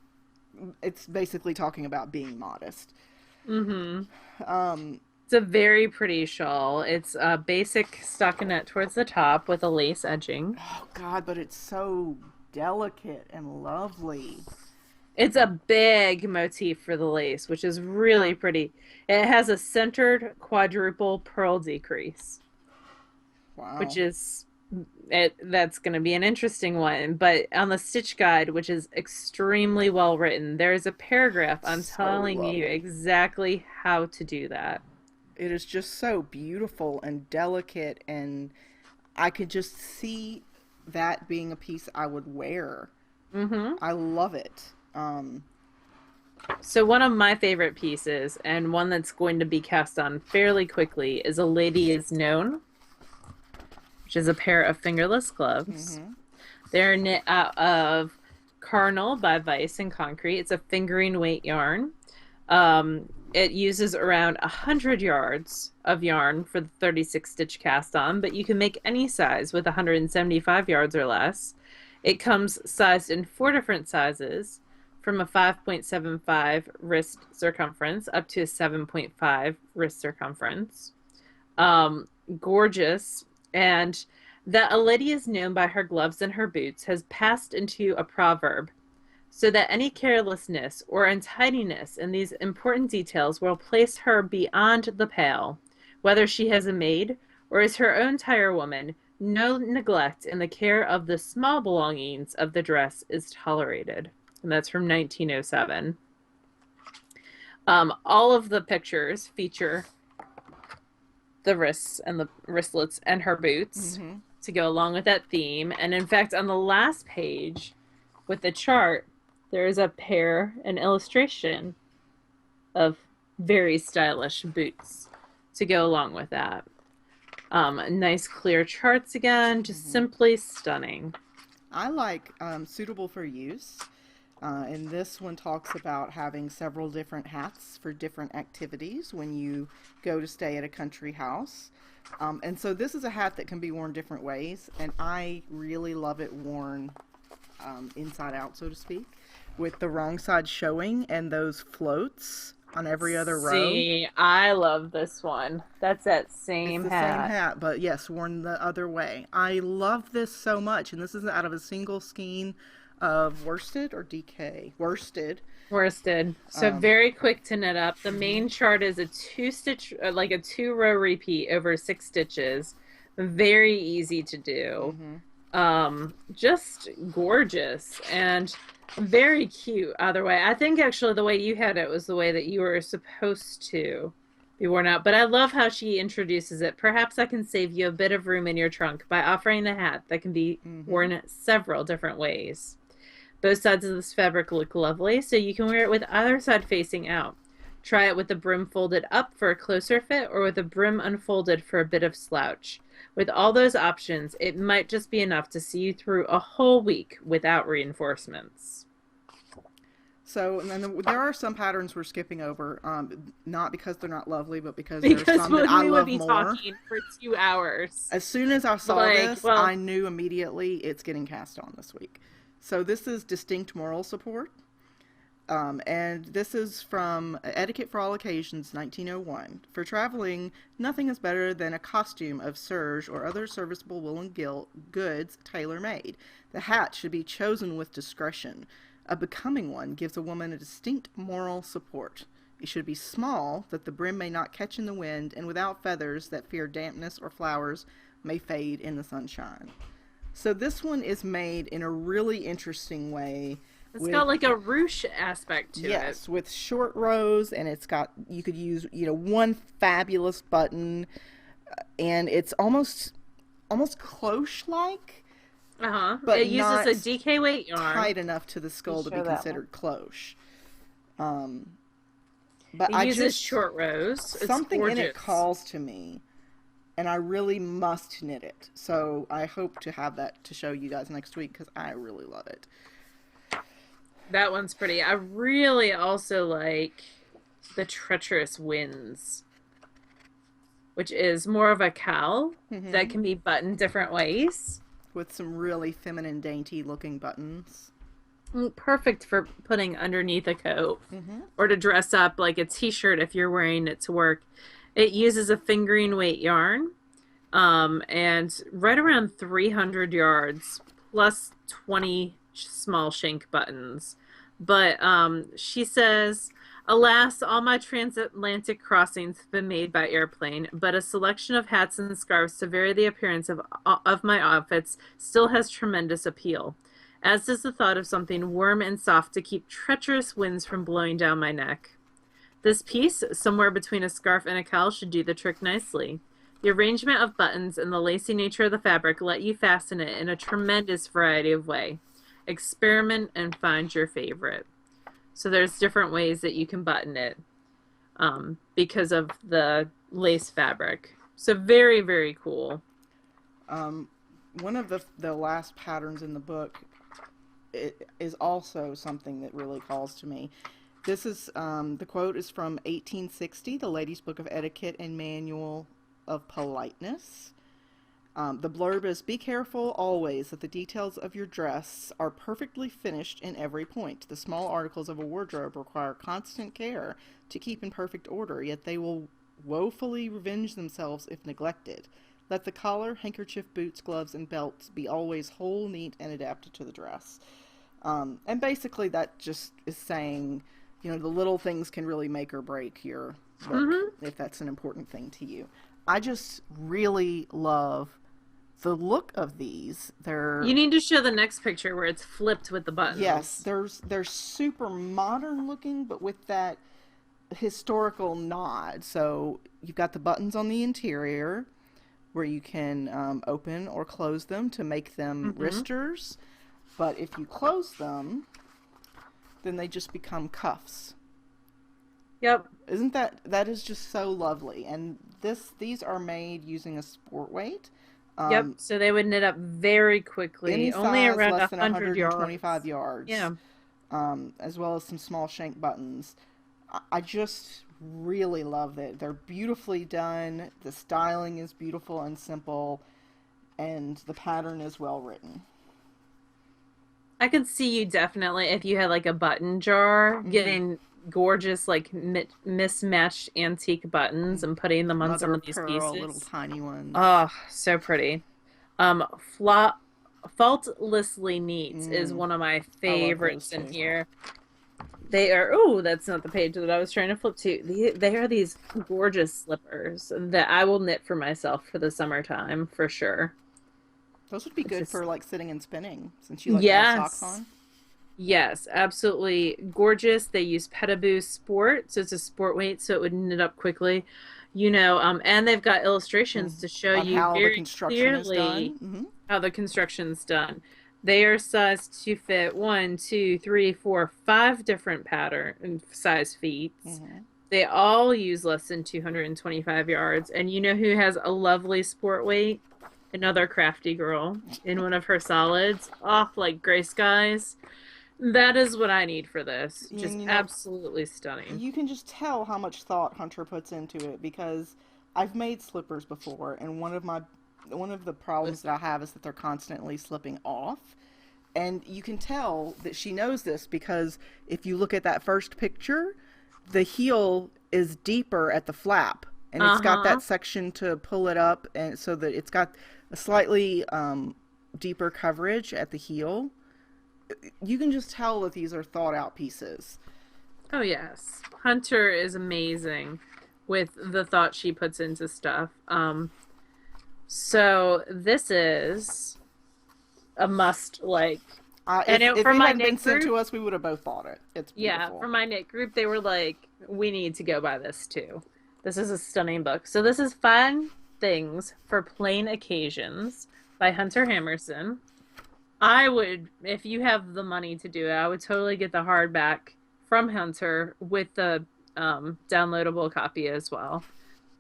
it's basically talking about being modest. Mm-hmm. Um, It's a very pretty shawl. It's a basic stockinette towards the top with a lace edging. oh God, but it's so delicate and lovely. It's a big motif for the lace, which is really pretty. It has a centered quadruple pearl decrease, which Wow. is that's going to be an interesting one. But on the stitch guide, which is extremely well written, there's a paragraph on So telling you lovely. exactly how to do that. It is just so beautiful and delicate, and I could just see that being a piece I would wear. Mm-hmm. I love it. So one of my favorite pieces, and one that's going to be cast on fairly quickly, is A Lady Is Known, which is a pair of fingerless gloves. Mm-hmm. They're knit out of Carnel by Vice and Concrete. It's a fingering weight yarn. It uses around 100 yards of yarn for the 36 stitch cast on, but you can make any size with 175 yards or less. It comes sized in 4 different sizes, from a 5.75 wrist circumference up to a 7.5 wrist circumference. Um, Gorgeous. And that a lady is known by her gloves and her boots has passed into a proverb, so that any carelessness or untidiness in these important details will place her beyond the pale. Whether she has a maid or is her own tirewoman, no neglect in the care of the small belongings of the dress is tolerated. And that's from 1907. All of the pictures feature the wrists and the wristlets and her boots Mm-hmm. to go along with that theme. And in fact, on the last page with the chart, there is an illustration of very stylish boots to go along with that. Nice clear charts again, just Mm-hmm. simply stunning. I like suitable for use. And this one talks about having several different hats for different activities when you go to stay at a country house. And so this is a hat that can be worn different ways, and I really love it worn inside out, so to speak, with the wrong side showing and those floats on every other row. See, I love this one. That's that It's same the same hat. hat, but yes, worn the other way. I love this so much, and this is out of a single skein of worsted or DK? Worsted. Worsted. So Um, very quick to knit up. The mhm, main chart is a 2 stitch, like a 2 row repeat over 6 stitches. Very easy to do. mhm. Just gorgeous and very cute either way. I think actually the way you had it was the way that you were supposed to. be worn out. But I love how she introduces it. Perhaps I can save you a bit of room in your trunk by offering a hat that can be Mm-hmm. worn several different ways. Both sides of this fabric look lovely, so you can wear it with either side facing out. Try it with the brim folded up for a closer fit or with the brim unfolded for a bit of slouch. With all those options, it might just be enough to see you through a whole week without reinforcements. So, and then there are some patterns we're skipping over, not because they're not lovely, but because there are Because some that I we would love be more. talking for 2 hours. As soon as I saw Like, this, well, I knew immediately it's getting cast on this week. So this is distinct moral support. And this is from Etiquette for All Occasions, 1901. For traveling, nothing is better than a costume of serge or other serviceable woolen goods tailor-made. The hat should be chosen with discretion. A becoming one gives a woman a distinct moral support. It should be small, that the brim may not catch in the wind, and without feathers that fear dampness or flowers may fade in the sunshine. So this one is made in a really interesting way it's with, got like a ruche aspect to it. yes, with short rows, and it's got, you could use, one fabulous button, and it's almost cloche like, Uh-huh. but It uses not a DK weight yarn. tight enough to the skull to be Show that one. considered cloche. But It I uses just, short rows. It's something in it gorgeous. calls to me, and I really must knit it. So I hope to have that to show you guys next week because I really love it. That one's pretty. I really also like the Treacherous Winds, which is more of a cowl that can be buttoned different ways. With some really feminine, dainty looking buttons. Perfect for putting underneath a coat or to dress up like a t-shirt if you're wearing it to work. It uses a fingering weight yarn and right around 300 yards plus 20 small shank buttons. But she says, alas, all my transatlantic crossings have been made by airplane, but a selection of hats and scarves to vary the appearance of my outfits still has tremendous appeal, as does the thought of something warm and soft to keep treacherous winds from blowing down my neck. This piece, somewhere between a scarf and a cowl, should do the trick nicely. The arrangement of buttons and the lacy nature of the fabric let you fasten it in a tremendous variety of ways. Experiment and find your favorite. So there's different ways that you can button it because of the lace fabric. So very, very cool. One of the last patterns in the book, it is also something that really calls to me. This is, the quote is from 1860, the Ladies' Book of Etiquette and Manual of Politeness. The blurb is, be careful always that the details of your dress are perfectly finished in every point. The small articles of a wardrobe require constant care to keep in perfect order, yet they will woefully revenge themselves if neglected. Let the collar, handkerchief, boots, gloves, and belts be always whole, neat, and adapted to the dress. And basically that just is saying, the little things can really make or break your look, if that's an important thing to you. I just really love the look of these. You need to show the next picture where it's flipped with the buttons. Yes, they're super modern looking, but with that historical nod. So you've got the buttons on the interior where you can open or close them to make them wristers. But if you close them, then they just become cuffs. Yep. Isn't that is just so lovely. And these are made using a sport weight. Yep. So they would knit up very quickly. Any only size around less than 100 125 yards. Yeah. As well as some small shank buttons. I just really love it. They're beautifully done. The styling is beautiful and simple. And the pattern is well written. I could see you definitely, if you had like a button jar, getting gorgeous, like mismatched antique buttons and putting them on Mother some of of these pearl, pieces. little tiny ones. Oh, so pretty. Faultlessly Neat is one of my favorites in here. They are, oh, that's not the page that I was trying to flip to. They are these gorgeous slippers that I will knit for myself for the summertime, for sure. Those would be good for like sitting and spinning, since you like to have socks on. Yes, absolutely gorgeous. They use Petaboo Sport, so it's a sport weight, so it would knit up quickly. And they've got Mm. illustrations to show On you how the very construction is clearly done. Hmm. how the construction's done. They are sized to fit one, two, three, four, five different pattern and size feet. Hmm. They all use less than 225 yards. And you know who has a lovely sport weight? Another crafty girl in one of her solids. Off like gray skies. That is what I need for this. Just And absolutely stunning. you can just tell how much thought Hunter puts into it because I've made slippers before, and one of the problems that I have is that they're constantly slipping off. And you can tell that she knows this because if you look at that first picture, the heel is deeper at the flap, and it's got Uh-huh. that section to pull it up, and so that it's got a slightly deeper coverage at the heel. You can just tell that these are thought out pieces. Oh, yes. Hunter is amazing with the thought she puts into stuff. So this is a must like. And If for it my hadn't been knit sent to group, us, we would have both bought it. It's yeah, beautiful. for my knit group, they were like, we need to go buy this too. This is a stunning book. So this is Fun Things for Plain Occasions by Hunter Hammersen. I would, if you have the money to do it, I would totally get the hardback from Hunter with the downloadable copy as well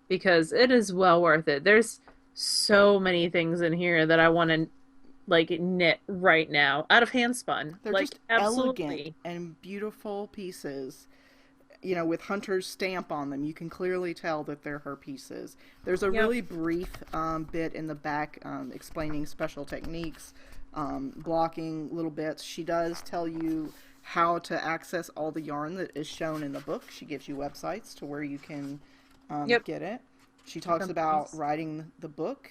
because it is well worth it. There's so many things in here that I want to like knit right now out of Handspun. They're Like just elegant absolutely. and beautiful pieces. You know, with Hunter's stamp on them, you can clearly tell that they're her pieces. There's a Yep. really brief bit in the back explaining special techniques, blocking little bits. She does tell you how to access all the yarn that is shown in the book. She gives you websites to where you can Yep. get it. She talks about writing the book,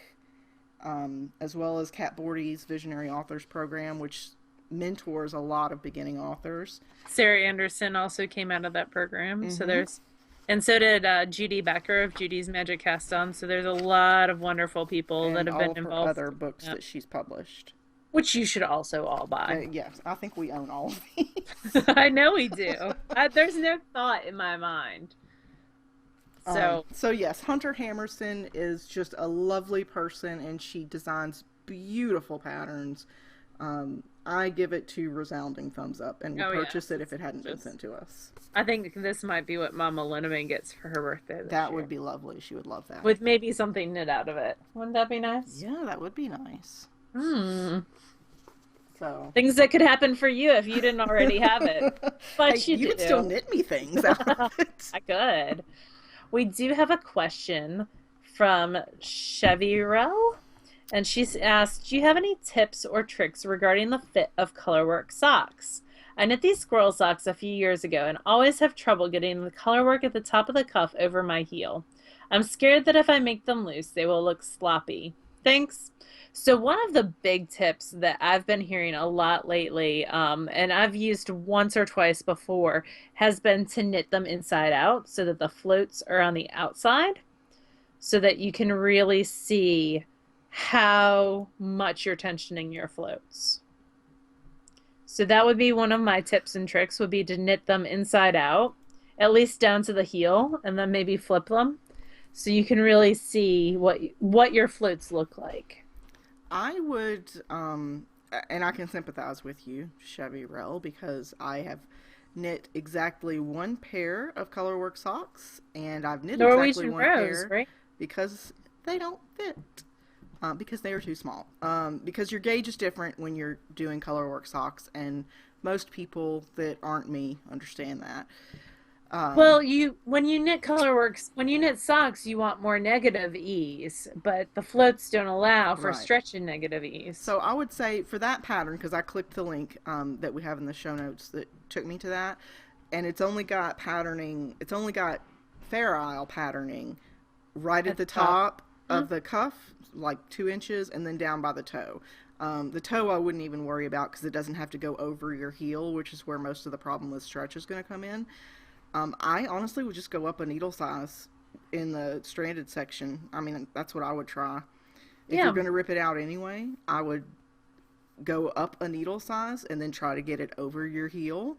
as well as Kat Bordy's Visionary Authors Program, which mentors a lot of beginning authors. Sarah Anderson also came out of that program. So Mm-hmm. there's, and so did Judy Becker of Judy's Magic Cast On. So there's a lot of wonderful people that And have all been of her involved other in books that, that she's published. which you should also all buy. Yes, I think we own all of these. I know we do. There's no thought in my mind. So, So yes, Hunter Hammersen is just a lovely person, and she designs beautiful patterns. I give it two resounding thumbs up, and would oh purchase yes, it if it's it hadn't been gorgeous. sent to us. I think this might be what Mama Linneman gets for her birthday this That year, would be lovely. She would love that. with maybe something knit out of it. Wouldn't that be nice? Yeah, that would be nice. Hmm. So Things that could happen for you if you didn't already have it, hey, but you you could still do. knit me things out of it. I could. We do have a question from Chevirel, and she's asked, do you have any tips or tricks regarding the fit of colorwork socks? I knit these squirrel socks a few years ago and always have trouble getting the colorwork at the top of the cuff over my heel. I'm scared that if I make them loose, they will look sloppy. Thanks. So one of the big tips that I've been hearing a lot lately, and I've used once or twice before, has been to knit them inside out so that the floats are on the outside so that you can really see how much you're tensioning your floats. So that would be one of my tips and tricks would be to knit them inside out, at least down to the heel, and then maybe flip them so you can really see what your floats look like. I would, and I can sympathize with you, Chevy Rel, because I have knit exactly one pair of colorwork socks, and I've knit exactly Norwegian one Rose, pair right? because they don't fit. Because they are too small. Because your gauge is different when you're doing colorwork socks, and most people that aren't me understand that. Well, when you knit colorworks, when you knit socks, you want more negative ease, but the floats don't allow for Right. stretch and negative ease. So I would say for that pattern, because I clicked the link that we have in the show notes that took me to that, and it's only got patterning, it's only got Fair Isle patterning right at At the the top. top of the cuff, like 2 inches, and then down by the toe. The toe I wouldn't even worry about because it doesn't have to go over your heel, which is where most of the problem with stretch is going to come in. I honestly would just go up a needle size in the stranded section. I mean, that's what I would try. If you're Yeah. going to rip it out anyway, I would go up a needle size and then try to get it over your heel.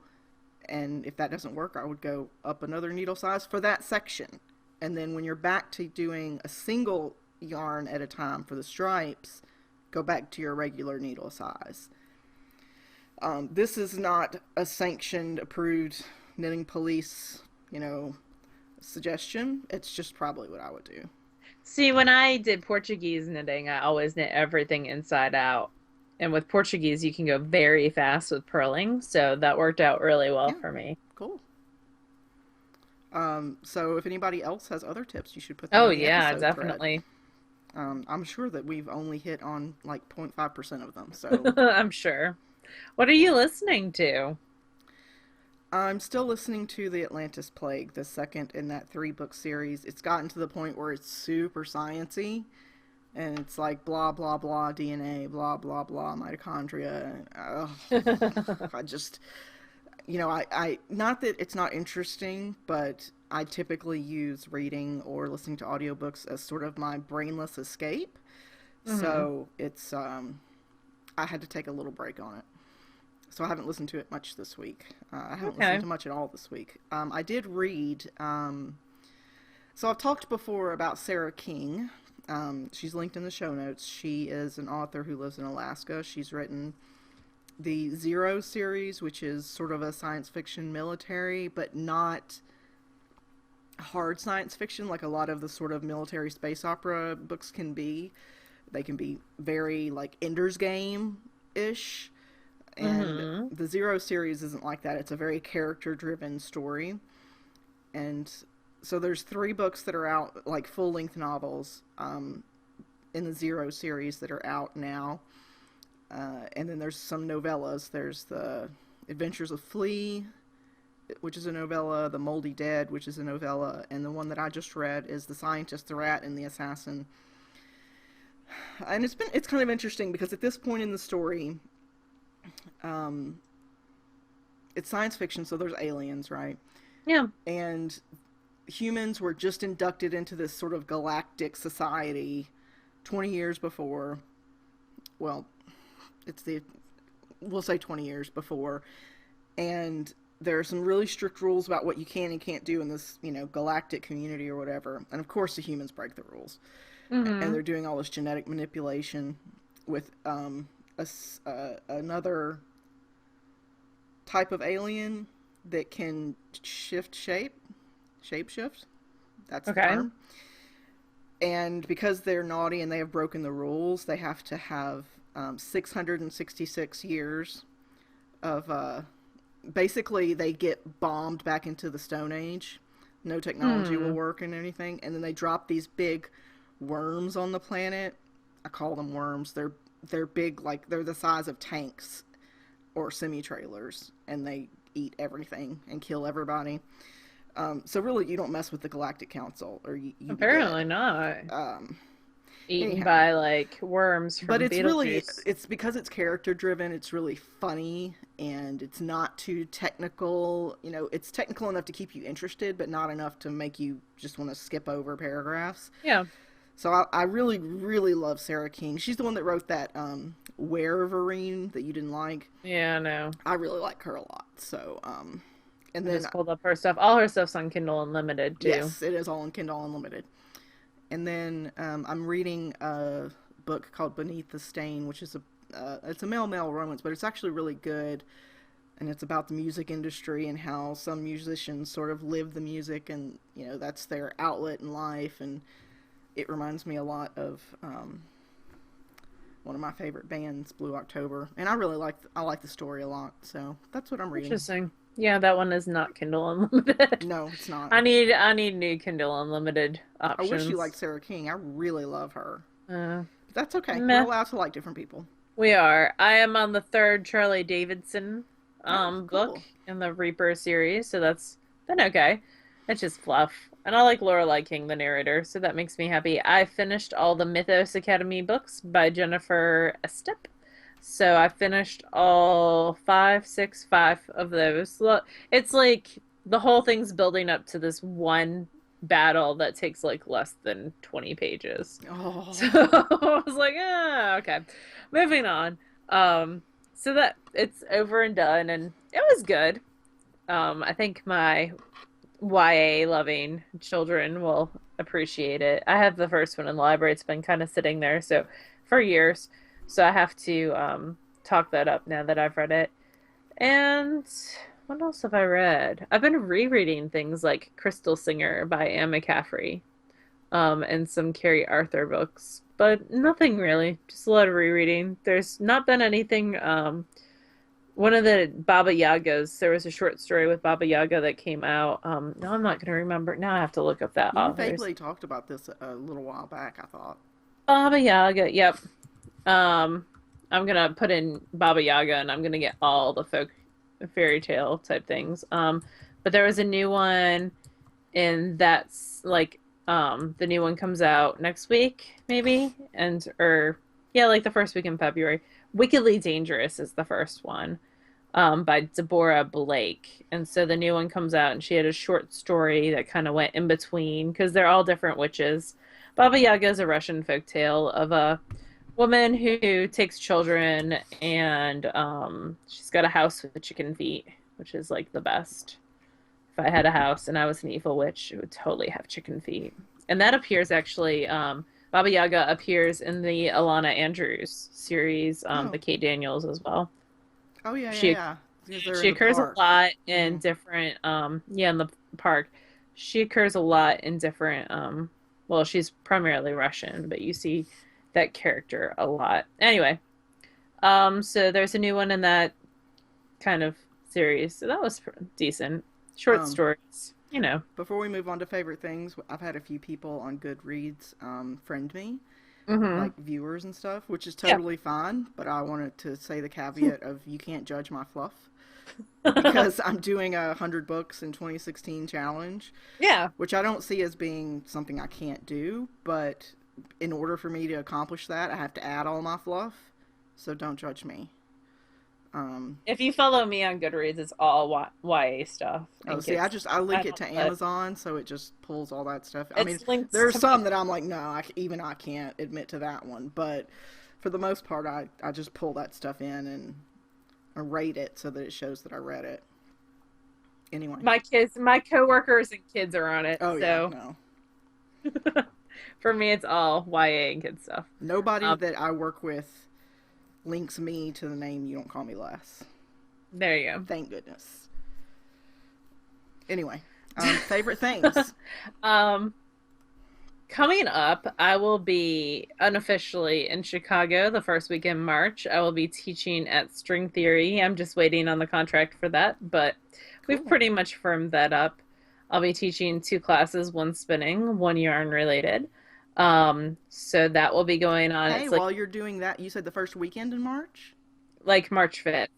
And if that doesn't work, I would go up another needle size for that section. And then when you're back to doing a single yarn at a time for the stripes, go back to your regular needle size. This is not a sanctioned, approved knitting police, suggestion. It's just probably what I would do. See, when I did Portuguese knitting, I always knit everything inside out. And with Portuguese, you can go very fast with purling, so that worked out really well Yeah, for me. cool. So if anybody else has other tips, you should put them Oh in the yeah, episode thread. definitely. I'm sure that we've only hit on like 0.5% of them. So I'm sure. What are you listening to? I'm still listening to The Atlantis Plague, the second in that 3-book series. It's gotten to the point where it's super sciencey, and it's like blah blah blah DNA, blah blah blah mitochondria. I just, I not that it's not interesting, but I typically use reading or listening to audiobooks as sort of my brainless escape. Hmm. So it's I had to take a little break on it. So I haven't listened to it much this week. I haven't listened Okay. to much at all this week. I did read. So I've talked before about Sarah King. She's linked in the show notes. She is an author who lives in Alaska. She's written the Zero series, which is sort of a science fiction military, but not hard science fiction like a lot of the sort of military space opera books can be. They can be very like Ender's Game ish. And Hmm. the Zero series isn't like that. It's a very character driven story. And so there's 3 books that are out, like full length novels, in the Zero series that are out now. And then there's some novellas. There's the Adventures of Flea, which is a novella, The Moldy Dead, which is a novella, and the one that I just read is The Scientist, the Rat, and the Assassin. And it's kind of interesting because at this point in the story, um, it's science fiction, so there's aliens, right? Yeah. And humans were just inducted into this sort of galactic society 20 years before. Well, it's the we'll say 20 years before, and there are some really strict rules about what you can and can't do in this, galactic community or whatever. And of course, the humans break the rules, and Hmm. they're doing all this genetic manipulation with another type of alien that can shape shift. That's the Okay. term. And because they're naughty and they have broken the rules, they have to have 666 years of basically they get bombed back into the Stone Age. No technology will Hmm. work and anything, and then they drop these big worms on the planet. I call them worms. They're big, like they're the size of tanks or semi trailers, and they eat everything and kill everybody. So really, you don't mess with the Galactic Council, or you be Apparently dead. not. Um, Eaten Anyhow, by like worms but from Beetlejuice. it's because it's character driven. It's really funny, and it's not too technical. It's technical enough to keep you interested, but not enough to make you just want to skip over paragraphs. Yeah. So I really, really love Sarah King. She's the one that wrote that Werverine that you didn't like. Yeah, no. I really like her a lot. So, and I then, just pulled up her stuff. All her stuff's on Kindle Unlimited too. yes, it is all in Kindle Unlimited. And then I'm reading a book called Beneath the Stain, which is it's a male romance, but it's actually really good. And it's about the music industry and how some musicians sort of live the music, and that's their outlet in life. And it reminds me a lot of one of my favorite bands, Blue October, and I like the story a lot. So that's what I'm reading. Interesting. Yeah, that one is not Kindle Unlimited. No, it's not. I need new Kindle Unlimited I wish you liked options. Sarah King. I really love her. Uh, But that's okay. We're Meh. allowed to like different people. We are. I am on the third Charlie Davidson Oh, book cool. in the Reaper series, so that's been okay. It's just fluff. And I like Lorelai King, the narrator, so that makes me happy. I finished all the Mythos Academy books by Jennifer Estep. So I finished all five of those. Look, it's like the whole thing's building up to this one battle that takes like less than 20 pages. So Oh, I was like, ah, okay. Moving on. Um, so that it's over and done, and it was good. I think my YA loving children will appreciate it. I have the first one in the library. It's been kind of sitting there so for years. So I have to talk that up now that I've read it. And what else have I read? I've been rereading things like Crystal Singer by Anne McCaffrey, and some Carrie Arthur books, but nothing really. Just a lot of rereading. There's not been anything. One of the Baba Yagas, there was a short story with Baba Yaga that came out. No, I'm not going to remember. Now I have to look up that You author's. vaguely talked about this a little while back, I thought. Baba Yaga, yep. Um, I'm gonna put in Baba Yaga and I'm gonna get all the folk fairy tale type things. But there was a new one, and that's like the new one comes out next week, maybe, and or yeah, like the first week in February. Wickedly Dangerous is the first one, by Deborah Blake. And so the new one comes out, and she had a short story that kind of went in between because they're all different witches. Baba Yaga is a Russian folk tale of a woman who takes children, and she's got a house with chicken feet, which is like the best. If I had a house and I was an evil witch, it would totally have chicken feet. And that appears actually, Baba Yaga appears in the Alana Andrews series, the Oh, Kate Daniels as well. oh yeah, yeah, She yeah. Because they're she in the occurs a park. lot in Hmm. different yeah, in the park. She occurs a lot in different well, she's primarily Russian, but you see that character a lot. Anyway, so there's a new one in that kind of series. So that was decent. Short Um, stories, you know. Before we move on to favorite things, I've had a few people on Goodreads friend me, Mhm. like viewers and stuff, which is Yeah. totally fine. But I wanted to say the caveat of you can't judge my fluff because I'm doing a 100 books in 2016 challenge, Yeah. which I don't see as being something I can't do. But in order for me to accomplish that, I have to add all my fluff. So don't judge me. Um, If you follow me on Goodreads, it's all YA stuff Oh, and see, kids. I I link it don't to let Amazon, so it just pulls all that stuff. I mean, it's linked there's to my some that I'm like, no, even I can't admit to that one. But for the most part, I just pull that stuff in and rate it so that it shows that I read it. Anyway, my kids, my coworkers and kids are on it. oh yeah, So no, for me, it's all YA and kid stuff. nobody Um, that I work with links me to the name You Don't Call Me Les. there you Thank goodness. Anyway, favorite things. go. Coming up, I will be unofficially in Chicago the first week in March. I will be teaching at String Theory. I'm just waiting on the contract for that, but we've Cool. pretty much firmed that up. I'll be teaching two classes, one spinning, one yarn related. So that will be going on. Hey, It's like while you're doing that, you said the first weekend in March. March 5th.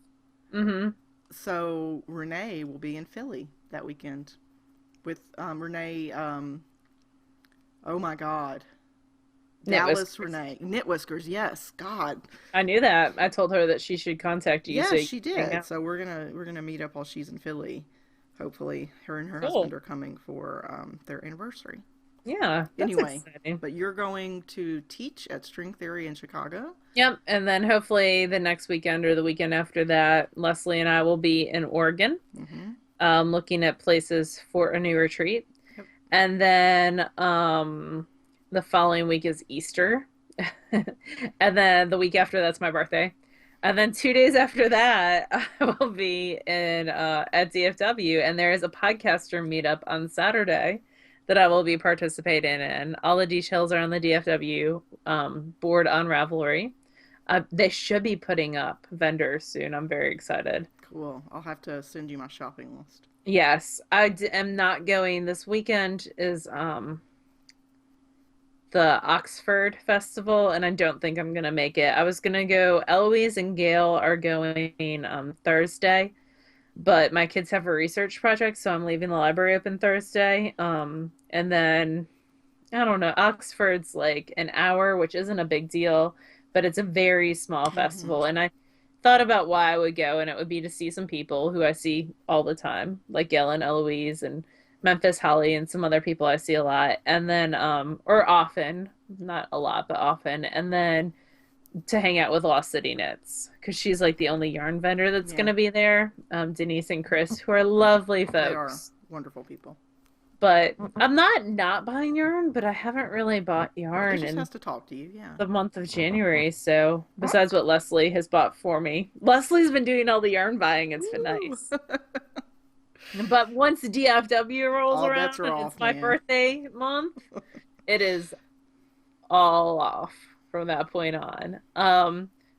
Mm-hmm. So Renee will be in Philly that weekend with Renee. Oh my God, Knit Dallas Whiskers. Renee Knit Whiskers. Yes, God. I knew that. I told her that she should contact you so Yes, you she can hang did. out. So we're gonna meet up while she's in Philly. Hopefully, her and her husband Cool. are coming for their anniversary. Yeah, that's Anyway, exciting. but you're going to teach at String Theory in Chicago. Yep. And then hopefully the next weekend or the weekend after that, Leslie and I will be in Oregon, Mm-hmm. looking at places for a new retreat. Yep. And then the following week is Easter. And then the week after that's my birthday. And then 2 days after that, I will be in at DFW, and there is a podcaster meetup on Saturday that I will be participating in. All the details are on the DFW board on Ravelry. They should be putting up vendors soon. I'm very excited. Cool. I'll have to send you my shopping list. Yes, am not going. This weekend is the Oxford Festival, and I don't think I'm gonna make it. I was gonna go. Eloise and Gail are going Thursday, but my kids have a research project, so I'm leaving the library open Thursday. And then I don't know. Oxford's like an hour, which isn't a big deal, but it's a very small Mm-hmm. festival. And I thought about why I would go, and it would be to see some people who I see all the time, like Gail and Eloise and Memphis Holly and some other people I see a lot. And then, or often, not a lot, but often. And then to hang out with Lost City Knits because she's like the only yarn vendor that's Yeah, gonna be there. Denise and Chris, who are lovely they are folks. wonderful people. But I'm not buying yarn, but I haven't really bought Well, yarn just in has to talk to you. Yeah. the month of January. So besides what Leslie has bought for me, Leslie's been doing all the yarn buying. It's been Woo! nice. But once DFW rolls All bets around are and off, it's my man. birthday month, it is all off from that point on.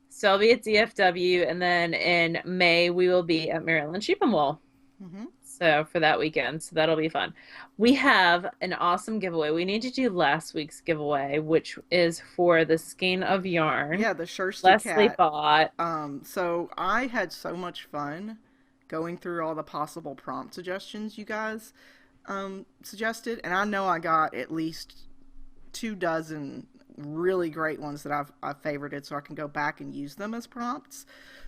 So I'll be at DFW, and then in May we will be at Maryland Sheep and Wool. Hmm. So for that weekend, so that'll be fun. We have an awesome giveaway. We need to do last week's giveaway, which is for the skein of yarn Yeah, the Shirsty Leslie cat. bought. So I had so much fun going through all the possible prompt suggestions you guys suggested, and I know I got at least 2 dozen really great ones that I've favorited, so I can go back and use them as prompts.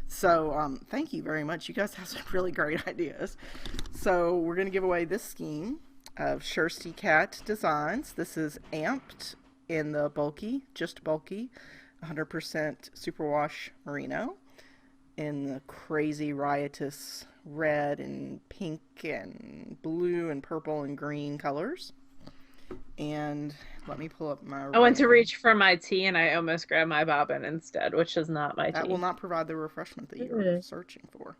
So thank you very much. You guys have some really great ideas. So we're gonna give away this scheme of Shirsty Cat designs. This is amped in the bulky, just bulky, 100% superwash merino in the crazy riotous red and pink and blue and purple and green colors. And let me pull up my I went to red. reach for my tea and I almost grabbed my bobbin instead, which is not my That will tea. not provide the refreshment that you're Mhm. searching for.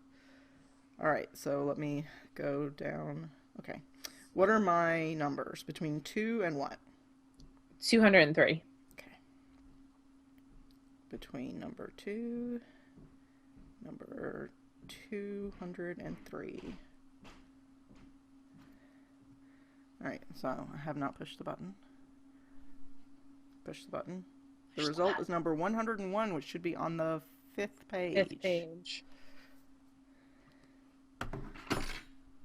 All right, so let me go down. Okay. What are my numbers between 2 and what? 203. Okay. Between number 2, number 203. All right, so I have not pushed the button. Push the button. The result is number 101, which should be on the 5th page. Fifth page.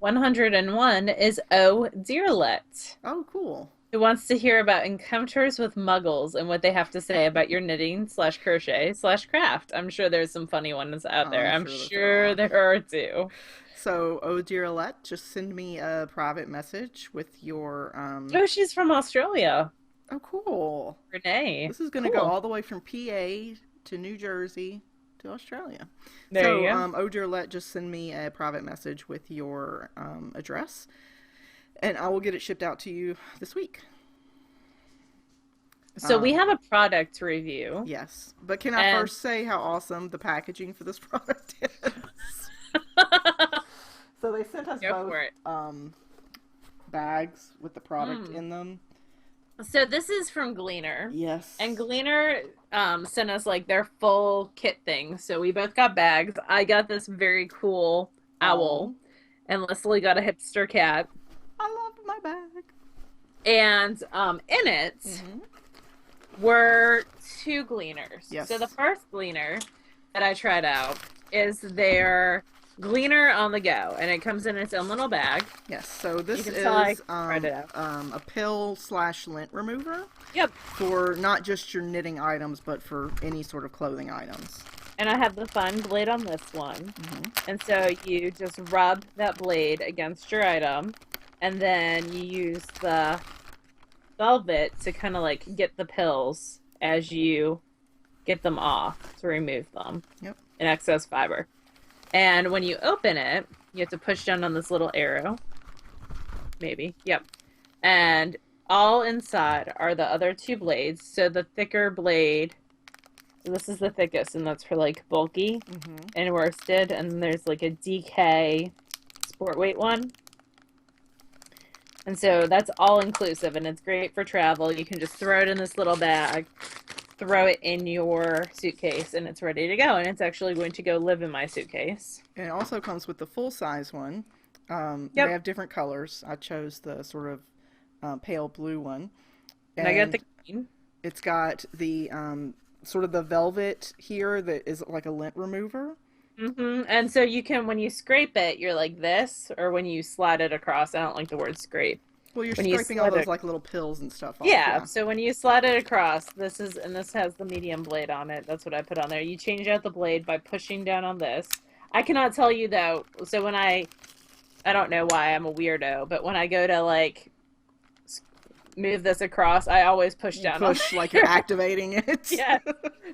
101 is Oh Dearlet, Oh, cool. who wants to hear about encounters with muggles and what they have to say about your knitting slash crochet slash craft. I'm sure there's some funny ones out there. I'm I'm sure that there sure are. there are too. So, oh dear Alette, just send me a private message with your Oh, she's from Australia. Oh, cool. Renee. This is going to go Cool. all the way from PA to New Jersey to Australia. There So, you go. oh dear Alette, just send me a private message with your address, and I will get it shipped out to you this week. So we have a product review. Yes, but can I And first say how awesome the packaging for this product is? So they sent us go both for it. bags with the product in them. So this is from Gleener. Yes. And Gleener sent us like their full kit thing. So we both got bags. I got this very cool owl, Oh, and Leslie got a hipster cat. I love my bag. And in it Hmm. were two Gleaners. Yes. So the first Gleaner that I tried out is their Gleaner on the go, and it comes in its own little bag. Yes. So You this can tell I is tried it out. a pill slash lint remover Yep. for not just your knitting items, but for any sort of clothing items. And I have the fun blade on this one. Hmm. And so you just rub that blade against your item, and then you use the velvet to kind of like get the pills as you get them off to remove them Yep. in excess fiber. And when you open it, you have to push down on this little arrow. Maybe. Yep. And all inside are the other two blades. So the thicker blade, this is the thickest, and that's for like bulky Hmm. and worsted. And then there's like a DK sport weight one. And so that's all inclusive, and it's great for travel. You can just throw it in this little bag, throw it in your suitcase, and it's ready to go. And it's actually going to go live in my suitcase. And it also comes with the full size one. They Yep. have different colors. I chose the sort of pale blue one, And I got the and green. it's got the sort of the velvet here that is like a lint remover. And so you can, when you scrape it, you're like this, or when you slide it across, I don't like the word scrape. Well, you're When you scraping all slide those it, like little pills and stuff off. yeah, Yeah. so when you slide it across, this is, and this has the medium blade on it. That's what I put on there. You change out the blade by pushing down on this. I cannot tell you though, so when I don't know why I'm a weirdo, but when I go to like move this across, I always push You down on push like you're there. activating it. Yeah.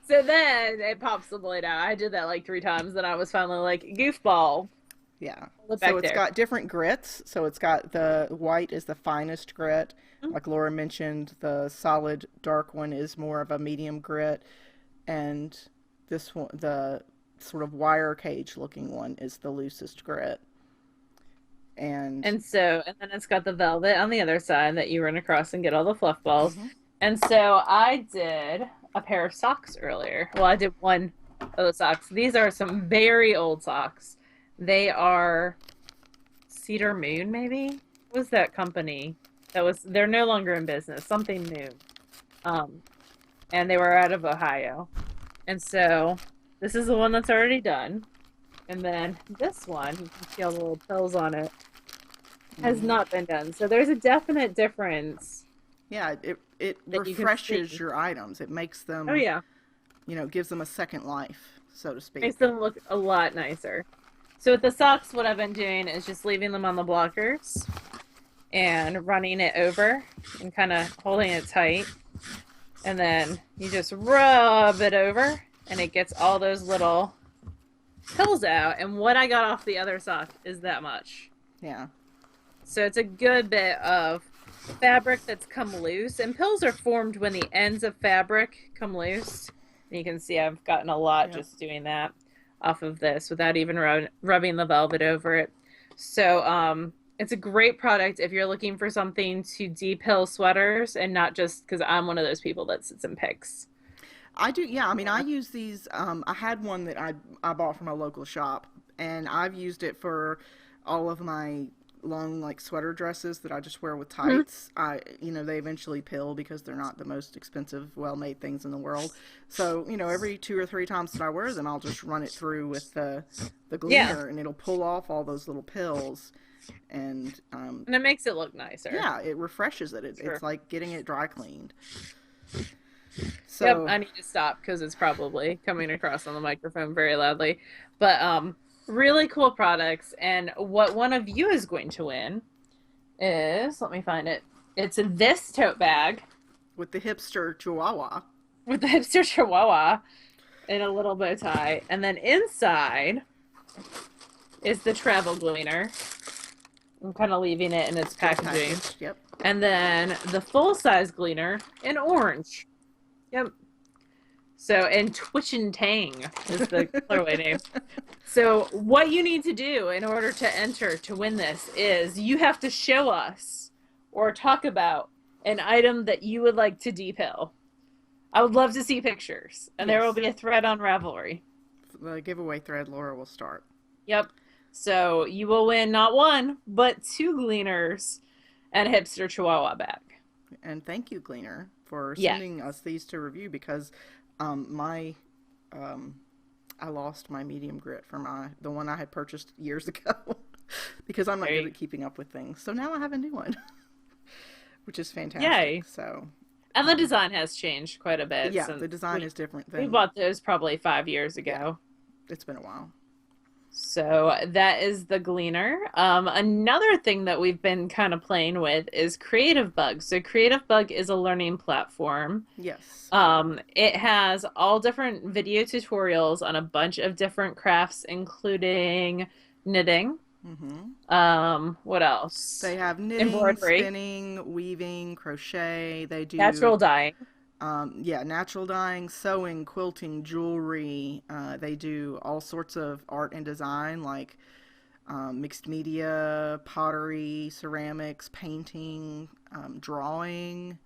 So then it pops the blade out. I did that like 3 times. Then I was finally like, goofball, Yeah. pull it So back it's there. got different grits. So it's got the white is the finest grit. Mm. Like Laura mentioned, the solid dark one is more of a medium grit, and this one, the sort of wire cage looking one, is the loosest grit. And And then it's got the velvet on the other side that you run across and get all the fluff balls. mhm. And so I did a pair of socks earlier. Well, I did one of the socks. These are some very old socks. They are Cedar Moon, maybe? What was that company? They're no longer in business, something new. Um, and they were out of Ohio. And so this is the one that's already done. And then this one, you can see all the little pills on it, has Mhm. not been done. So there's a definite difference Yeah, it that you can refreshes see. your items. It makes Oh them, yeah, gives them a second life, so to makes speak. them look a lot nicer. So with the socks, what I've been doing is just leaving them on the blockers and running it over and kind of holding it tight. And then you just rub it over and it gets all those little pills out. And what I got off the other sock is that much. Yeah. So it's a good bit of fabric that's come loose. And pills are formed when the ends of fabric come loose. And you can see I've gotten a lot Yep. just doing that off of this without even rubbing the velvet over it. So it's a great product if you're looking for something to depill sweaters and not just because I'm one of those people that sits and picks. I do, yeah. I mean, I Yeah. use these. I had one that I bought from a local shop, and I've used it for all of my long like sweater dresses that I just wear with Mhm. tights. They eventually pill because they're not the most expensive, well-made things in the world. So, every 2 or 3 times that I wear them, I'll just run it through with the Yeah. Gleener, and it'll pull off all those little pills, and And it makes it look nicer. yeah, it refreshes it. It's Sure. like getting it dry cleaned. Yep, So I need to stop because it's probably coming across on the microphone very loudly. But really cool products. And what one of you is going to win is, let me find it. It's this tote bag with the hipster Chihuahua. with the hipster chihuahua and a little bow tie. And then inside is the travel gleaner. I'm kind of leaving it in its Still packaging. packaged. Yep. And then the full size gleaner in orange. Yep. So, and Twitch and Tang is the colorway name. So, what you need to do in order to enter to win this is you have to show us or talk about an item that you would like to depill. I would love to see pictures, and there will Yes. be a thread on Ravelry. The giveaway thread, Laura will start. Yep. So, you will win not one, but 2 Gleaners and Hipster Chihuahua bag. And thank you, Gleener, for Yeah. sending us these to review because my I lost my medium grit for the one I had purchased years ago because I'm not good at keeping up with things. So now I have a new one, which is fantastic. Yay. So And the design has changed quite a bit yeah, since the design is different we than bought those probably 5 years yeah. ago. It's been a while. So that is the Gleener. Another thing that we've been kind of playing with is Creativebug. So Creativebug is a learning platform. Yes. It has all different video tutorials on a bunch of different crafts, including knitting. What else? They have knitting, Embroidery, spinning, weaving, crochet. They do natural dyeing. natural dyeing, sewing, quilting, jewelry. They do all sorts of art and design, like mixed media, pottery, ceramics, painting, drawing,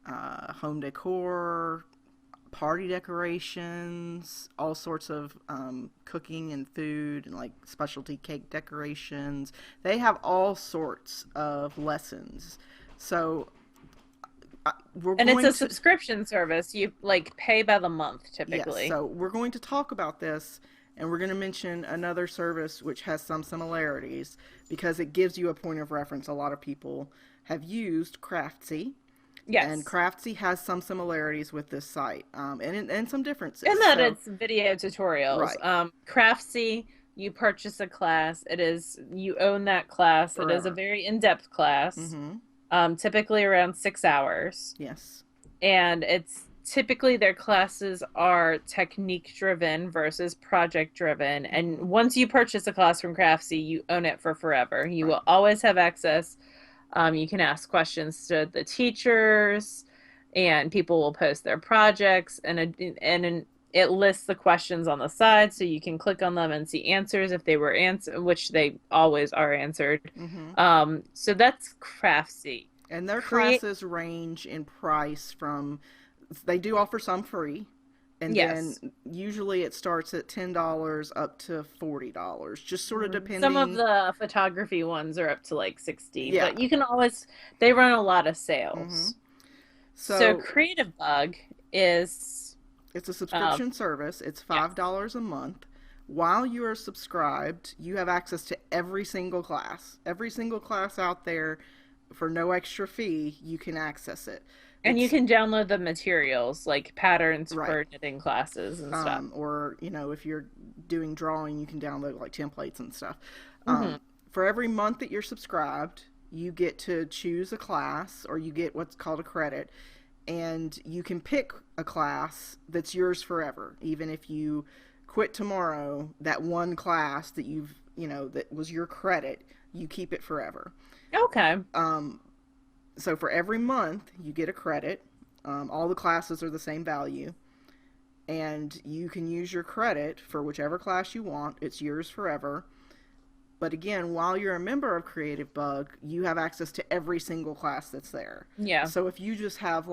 home decor, party decorations, all sorts of cooking and food, and like specialty cake decorations. They have all sorts of lessons. So And it's a subscription service. You like pay by the month typically. Yes, so we're going to talk about this, and we're going to mention another service which has some similarities because it gives you a point of reference. A lot of people have used Craftsy. Yes. And Craftsy has some similarities with this site, and some differences. And that it's video tutorials. Right. Craftsy, you purchase a class. You own that class. Forever. It is a very in-depth class. Mm-hmm. typically around 6 hours. Yes. And it's typically their classes are technique driven versus project driven. And Mm-hmm. once you purchase a class from Craftsy, you own it for forever. You Right. will always have access. You can ask questions to the teachers, and people will post their projects, and it lists the questions on the side, so you can click on them and see answers if they were answered, which they always are answered. Mm-hmm. So that's Craftsy. And their Create, classes range in price from, they do offer some free, and then yes. usually it starts at $10 up to $40, just sort of Some of depending. the photography ones are up to like 60, Yeah. but you can always, they run a lot of Mm-hmm. sales. So So Creativebug is, it's a um, subscription service. It's yes. $5 a month. While you are subscribed, you have access to every single class. Every single class out there for no extra fee, you can access it. And you It's can download the materials like patterns right. for knitting classes and stuff. Or if you're doing drawing, you can download like templates and stuff. Hmm. For every month that you're subscribed, you get to choose a class, or you get what's called a credit, and you can pick a class that's yours forever. Even if you quit tomorrow, that one class that that was your credit, you keep it forever. Okay. Um, so for every month, you get a credit. All the classes are the same value, and you can use your credit for whichever class you want. It's yours forever. But again, while you're a member of Creativebug, you have access to every single class that's there. Yeah. So if you just have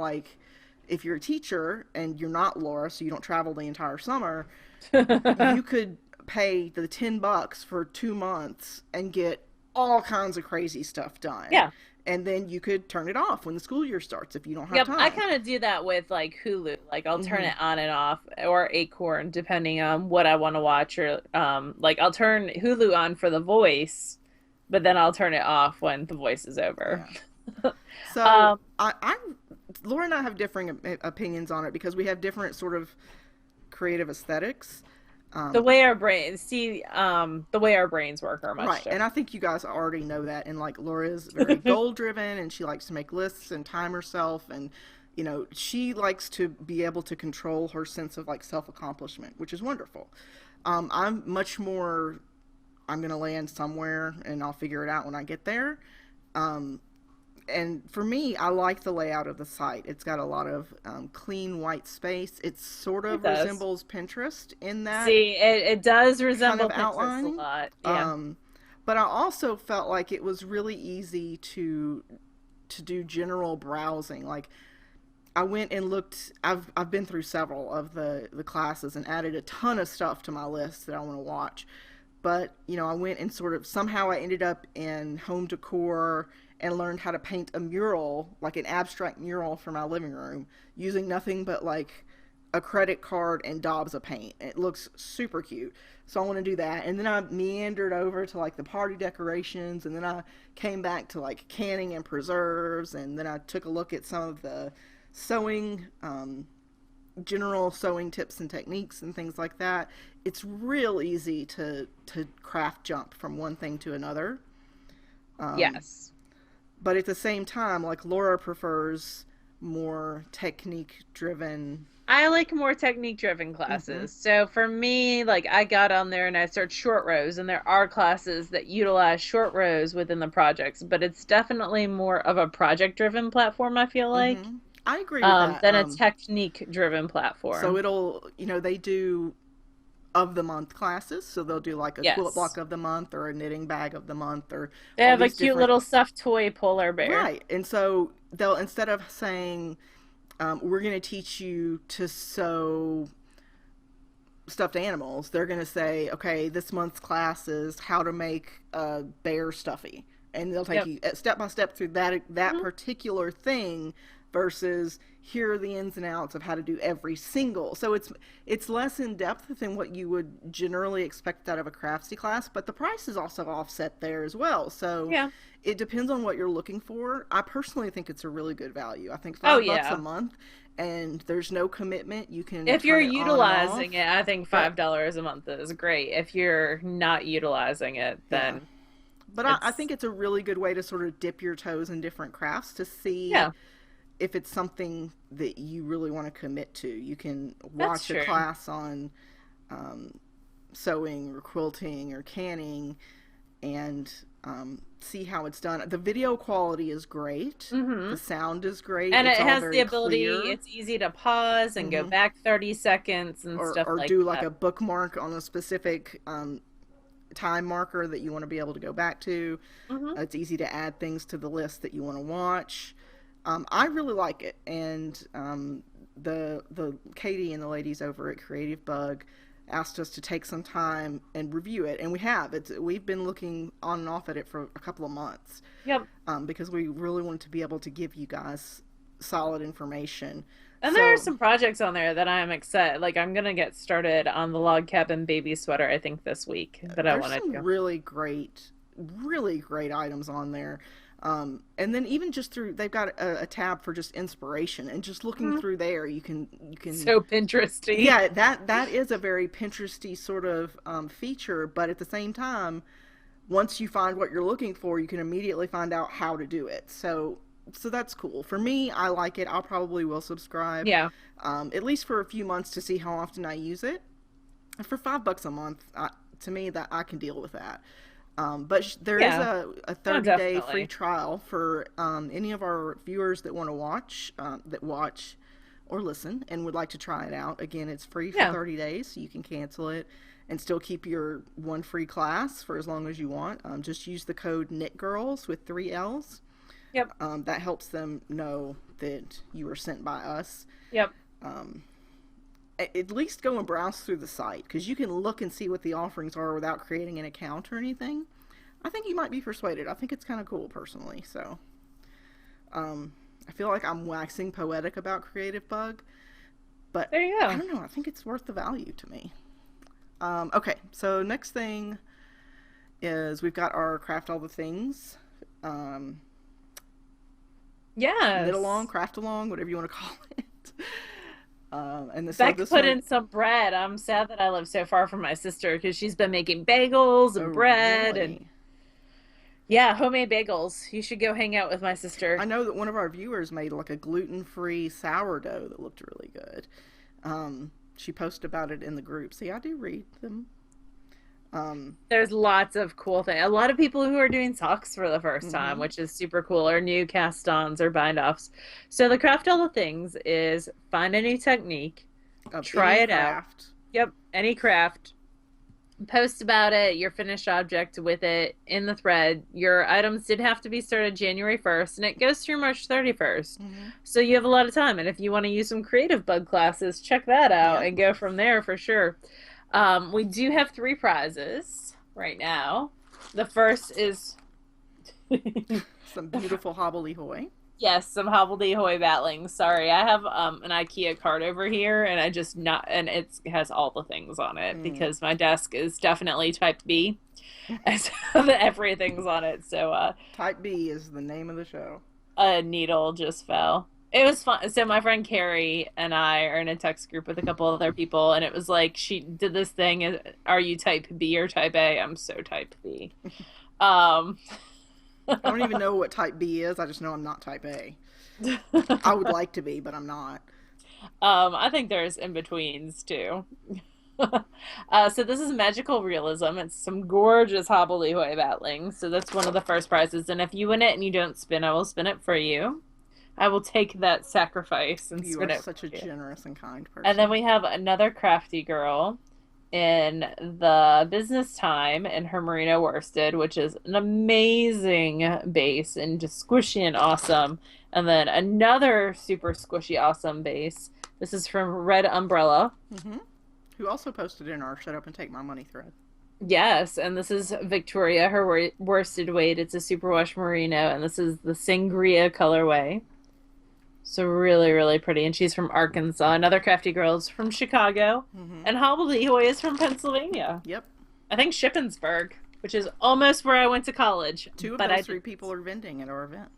if you're a teacher and you're not Laura, so you don't travel the entire summer, you could pay the $10 for 2 months and get all kinds of crazy stuff done. Yeah. And then you could turn it off when the school year starts if you don't have Yep. I time. kind of do that with like Hulu. Like I'll turn Mm-hmm. it on and off, or Acorn, depending on what I want to watch, or like I'll turn Hulu on for The Voice, but then I'll turn it off when The Voice is over. Yeah. So Um, Laura and I have differing opinions on it because we have different sort of creative aesthetics. the Um, way our brains the way our brains work are much right, and I different. think you guys already know that. And like Laura is very goal driven, and she likes to make lists and time herself, and she likes to be able to control her sense of like self accomplishment, which is wonderful. I'm much more. I'm gonna land somewhere, and I'll figure it out when I get there. Um, and for me, I like the layout of the site. It's got a lot of clean white space. It sort It of does. resembles Pinterest in that See, it does kind resemble of Pinterest a outlining. lot. Yeah. Um, but I also felt like it was really easy to do general browsing. Like I went and looked. I've been through several of the classes and added a ton of stuff to my list that I want to watch. But I went and sort of somehow I ended up in home decor and learned how to paint a mural, like an abstract mural for my living room, using nothing but like a credit card and daubs of paint. It looks super cute. So I want to do that. And then I meandered over to like the party decorations, and then I came back to like canning and preserves, and then I took a look at some of the sewing, general sewing tips and techniques and things like that. It's real easy to craft jump from one thing to another. Um, Yes. but at the same time, like Laura prefers more technique driven. I like more technique driven Mm-hmm. classes. So for me, like I got on there and I searched short rows, and there are classes that utilize short rows within the projects, but it's definitely more of a project driven platform, I feel like, Mm-hmm. I agree with that. than a technique driven So platform. it'll, they do of the month classes. So they'll do like a quilt block Yes. of the month or a knitting bag of the month or They all have a these cute different. little stuffed toy polar bear. Right. And so they'll, instead of saying, we're going to teach you to sew stuffed animals, they're going to say, okay, this month's class is how to make a bear stuffy. And they'll take Yep. you step by step through that Mhm. particular thing versus here are the ins and outs of how to do every single. So it's less in depth than what you would generally expect out of a craftsy class, but the price is also offset there as well. So Yeah. it depends on what you're looking for. I personally think it's a really good value. I think Oh $5 a yeah. month, and there's no commitment. You can If you're turn it on and utilizing off. it, I think But $5 a month is great. If you're not utilizing it, yeah, then But I think It's it's a really good way to sort of dip your toes in different crafts to see yeah, if it's something that you really want to commit to. You can that's watch a true. class on um, sewing or quilting or canning and see how it's done. The video quality is great. Hmm. The sound is great. And It's it all has the very ability, clear. it's easy to pause and go Hmm. back 30 seconds and stuff Or like do like that. a bookmark on a specific time marker that you want to be able to go back to. Hmm. It's easy to add things to the list that you want to watch. I really like it, and the Katie and the ladies over at Creativebug asked us to take some time and review it, and we have. We've been looking on and off at it for a couple of months Yep. because we really wanted to be able to give you guys solid information. And there are So some projects on there that I'm excited. Like I'm gonna get started on the log cabin baby sweater, I think this week that I there's want to some do. really great items on there. And then even just through, they've got a tab for just inspiration, and just looking Mhm. through there, you can So Pinteresty. yeah, that is a very Pinteresty sort of feature. But at the same time, once you find what you're looking for, you can immediately find out how to do it. So that's cool. For me, I like it. I probably will subscribe, Yeah. at least for a few months to see how often I use it. And for $5 a month, to me, that I can deal with that. But there is Yeah. a No, 30-day free definitely. trial for any of our viewers that want to watch or listen and would like to try it out. Again, it's free for Yeah. 30 days, so you can cancel it and still keep your one free class for as long as you want. Just use the code KnitGirls with 3 L's. Yep. That helps them know that you were sent by us. Yep. Um, at least go and browse through the site because you can look and see what the offerings are without creating an account or anything. I think you might be persuaded. I think it's kind of cool personally. So I feel like I'm waxing poetic about Creativebug, but There you I go. don't know. I think it's worth the value to me. Okay, so next thing is we've got our craft all the things, um, knit along, Yes. craft along, whatever you want to call it. So Beck this put one, in some bread. I'm sad that I live so far from my sister because she's been making bagels oh and bread and really? yeah, homemade bagels. You should go hang out with my I sister. know that one of our viewers made like a gluten-free sourdough that looked really good. She posted about it in the group. See, I do read them. Um, There's lots of cool things. A lot of people who are doing socks for the first time, mm-hmm. which is super cool, or new cast-ons or bind-offs. So the craft all the things is find a new technique, Of try any it out. craft. Yep, any craft. Post about it, your finished object with it in the thread. Your items did have to be started January 1st, and it goes through March 31st. Mm-hmm. So you have a lot of time. And if you want to use some Creativebug classes, check that out Yep. and go from there for sure. We do have three prizes right now. The first is Some beautiful hobbledehoy. yes, some hobbledehoy battling. Sorry, I have an IKEA card over here, and I just not and it has all the things on it Mm. because my desk is definitely type B, and so everything's on it. So Type B is the name of the show. a needle just fell. It was fun. So my friend Carrie and I are in a text group with a couple other people, and it was like she did this thing. Are you type B or type A? I'm so type B. Um, I don't even know what type B is. I just know I'm not type A. I would like to be, but I'm not. I think there's in betweens too. So this is magical realism. It's some gorgeous hobbledehoy battling. So that's one of the first prizes. And if you win it and you don't spin, I will spin it for you. I will take that sacrifice and You spin are it such a for you. generous and kind And then person. we have another crafty girl in the business time in her merino worsted, which is an amazing base and just squishy and awesome. And then another super squishy, awesome base. This is from Red Umbrella. Mm-hmm. Who also posted in our Shut Up and Take My Money thread. Yes, and this is Victoria, her worsted weight. It's a superwash merino, and this is the Sangria colorway. So really, really pretty. And she's from Arkansas. Another crafty girl's from Chicago. Mm-hmm. And Hobbledehoy is from Pennsylvania. Yep. I think Shippensburg, which is almost where I went to college, Two of but I those three didn't. people are vending at our event.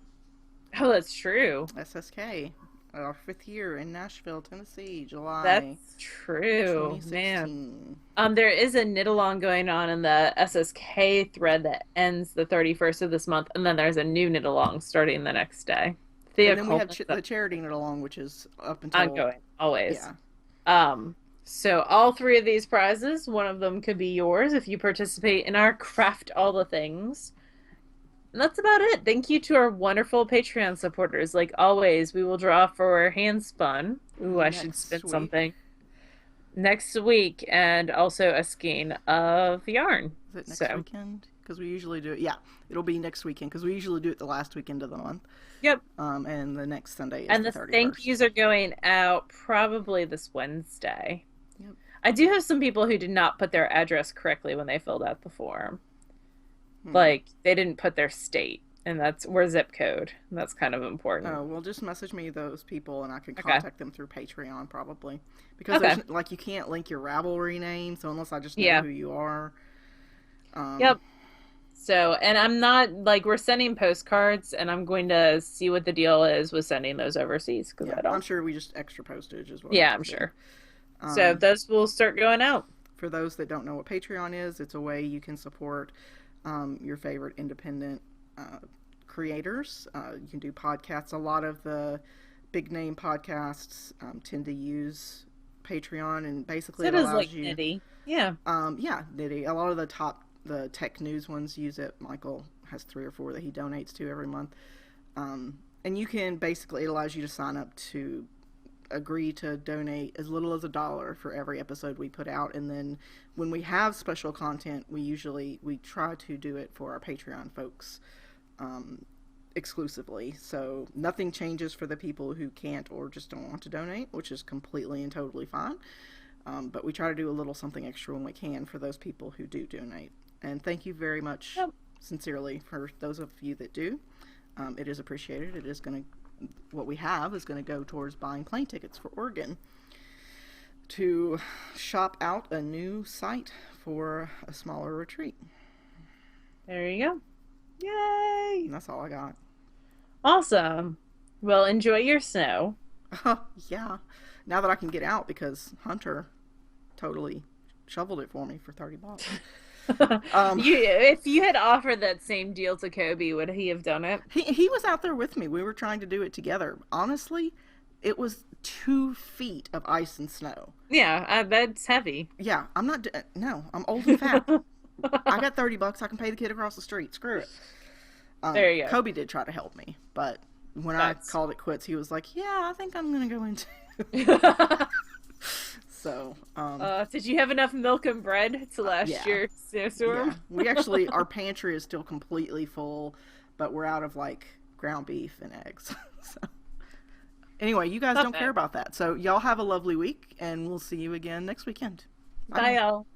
Oh, that's true. SSK. our 5th year in Nashville, Tennessee, July That's true, man. 2016. There is a knit along going on in the SSK thread that ends the 31st of this month, and then there's a new knit along starting the next day. And Thea then we have Coleman, the charity knit along, which is up until, ongoing, always. yeah. So all three of these prizes, one of them could be yours if you participate in our craft all the things. And that's about it. Thank you to our wonderful Patreon supporters. Like always, we will draw for Handspun. Ooh, I should spin Next week. something. Next week, and also a skein of yarn. Is it next So, weekend? Because we usually do it. Yeah, it'll be next weekend because we usually do it the last weekend of the month. yep. And the next Sunday is And the the 31st. thank yous are going out probably this Wednesday. Yep. I do have some people who did not put their address correctly when they filled out the form. Hmm. Like, they didn't put their state, and that's or zip code. And that's kind of important. Oh, well, just message me those people and I can Okay. contact them through Patreon probably. Because Okay. there's, like, you can't link your Ravelry name, so unless I just know Yeah. who you are. Yep. So, and I'm not like we're sending postcards, and I'm going to see what the deal is with sending those overseas because Yeah, I don't. I'm sure we just extra postage as well. Yeah, I'm sure. So those will start going out. For those that don't know what Patreon is, it's a way you can support your favorite independent creators. You can do podcasts. A lot of the big name podcasts tend to use Patreon, and basically So it it is allows like you. Nitty. Yeah. Yeah, Nitty. A lot of the tech news ones use it. Michael has 3 or 4 that he donates to every month. And you can basically, it allows you to sign up to agree to donate as little as $1 for every episode we put out, and then when we have special content, we try to do it for our Patreon folks exclusively. So nothing changes for the people who can't or just don't want to donate, which is completely and totally fine. But we try to do a little something extra when we can for those people who do donate. And thank you very much, Yep. sincerely, for those of you that do. It is appreciated. It is going to, what we have is going to go towards buying plane tickets for Oregon to shop out a new site for a smaller retreat. There you go. Yay! And that's all I got. Awesome. Well, enjoy your snow. Yeah. Now that I can get out because Hunter totally shoveled it for me for $30. If you had offered that same deal to Kobe, would he have done it? He was out there with me. We were trying to do it together. Honestly, it was 2 feet of ice and snow. Yeah, that's heavy. Yeah, I'm not. No, I'm old and fat. I got $30. I can pay the kid across the street. Screw it. There you go. Kobe did try to help me, but when I called it quits, he was like, "Yeah, I think I'm gonna go into." So, did you have enough milk and bread to last Yeah. your snowstorm? yeah, we actually our pantry is still completely full, but we're out of like ground beef and eggs. So, anyway, you guys Not don't bad. care about that. So, y'all have a lovely week, and we'll see you again next weekend. Bye, y'all.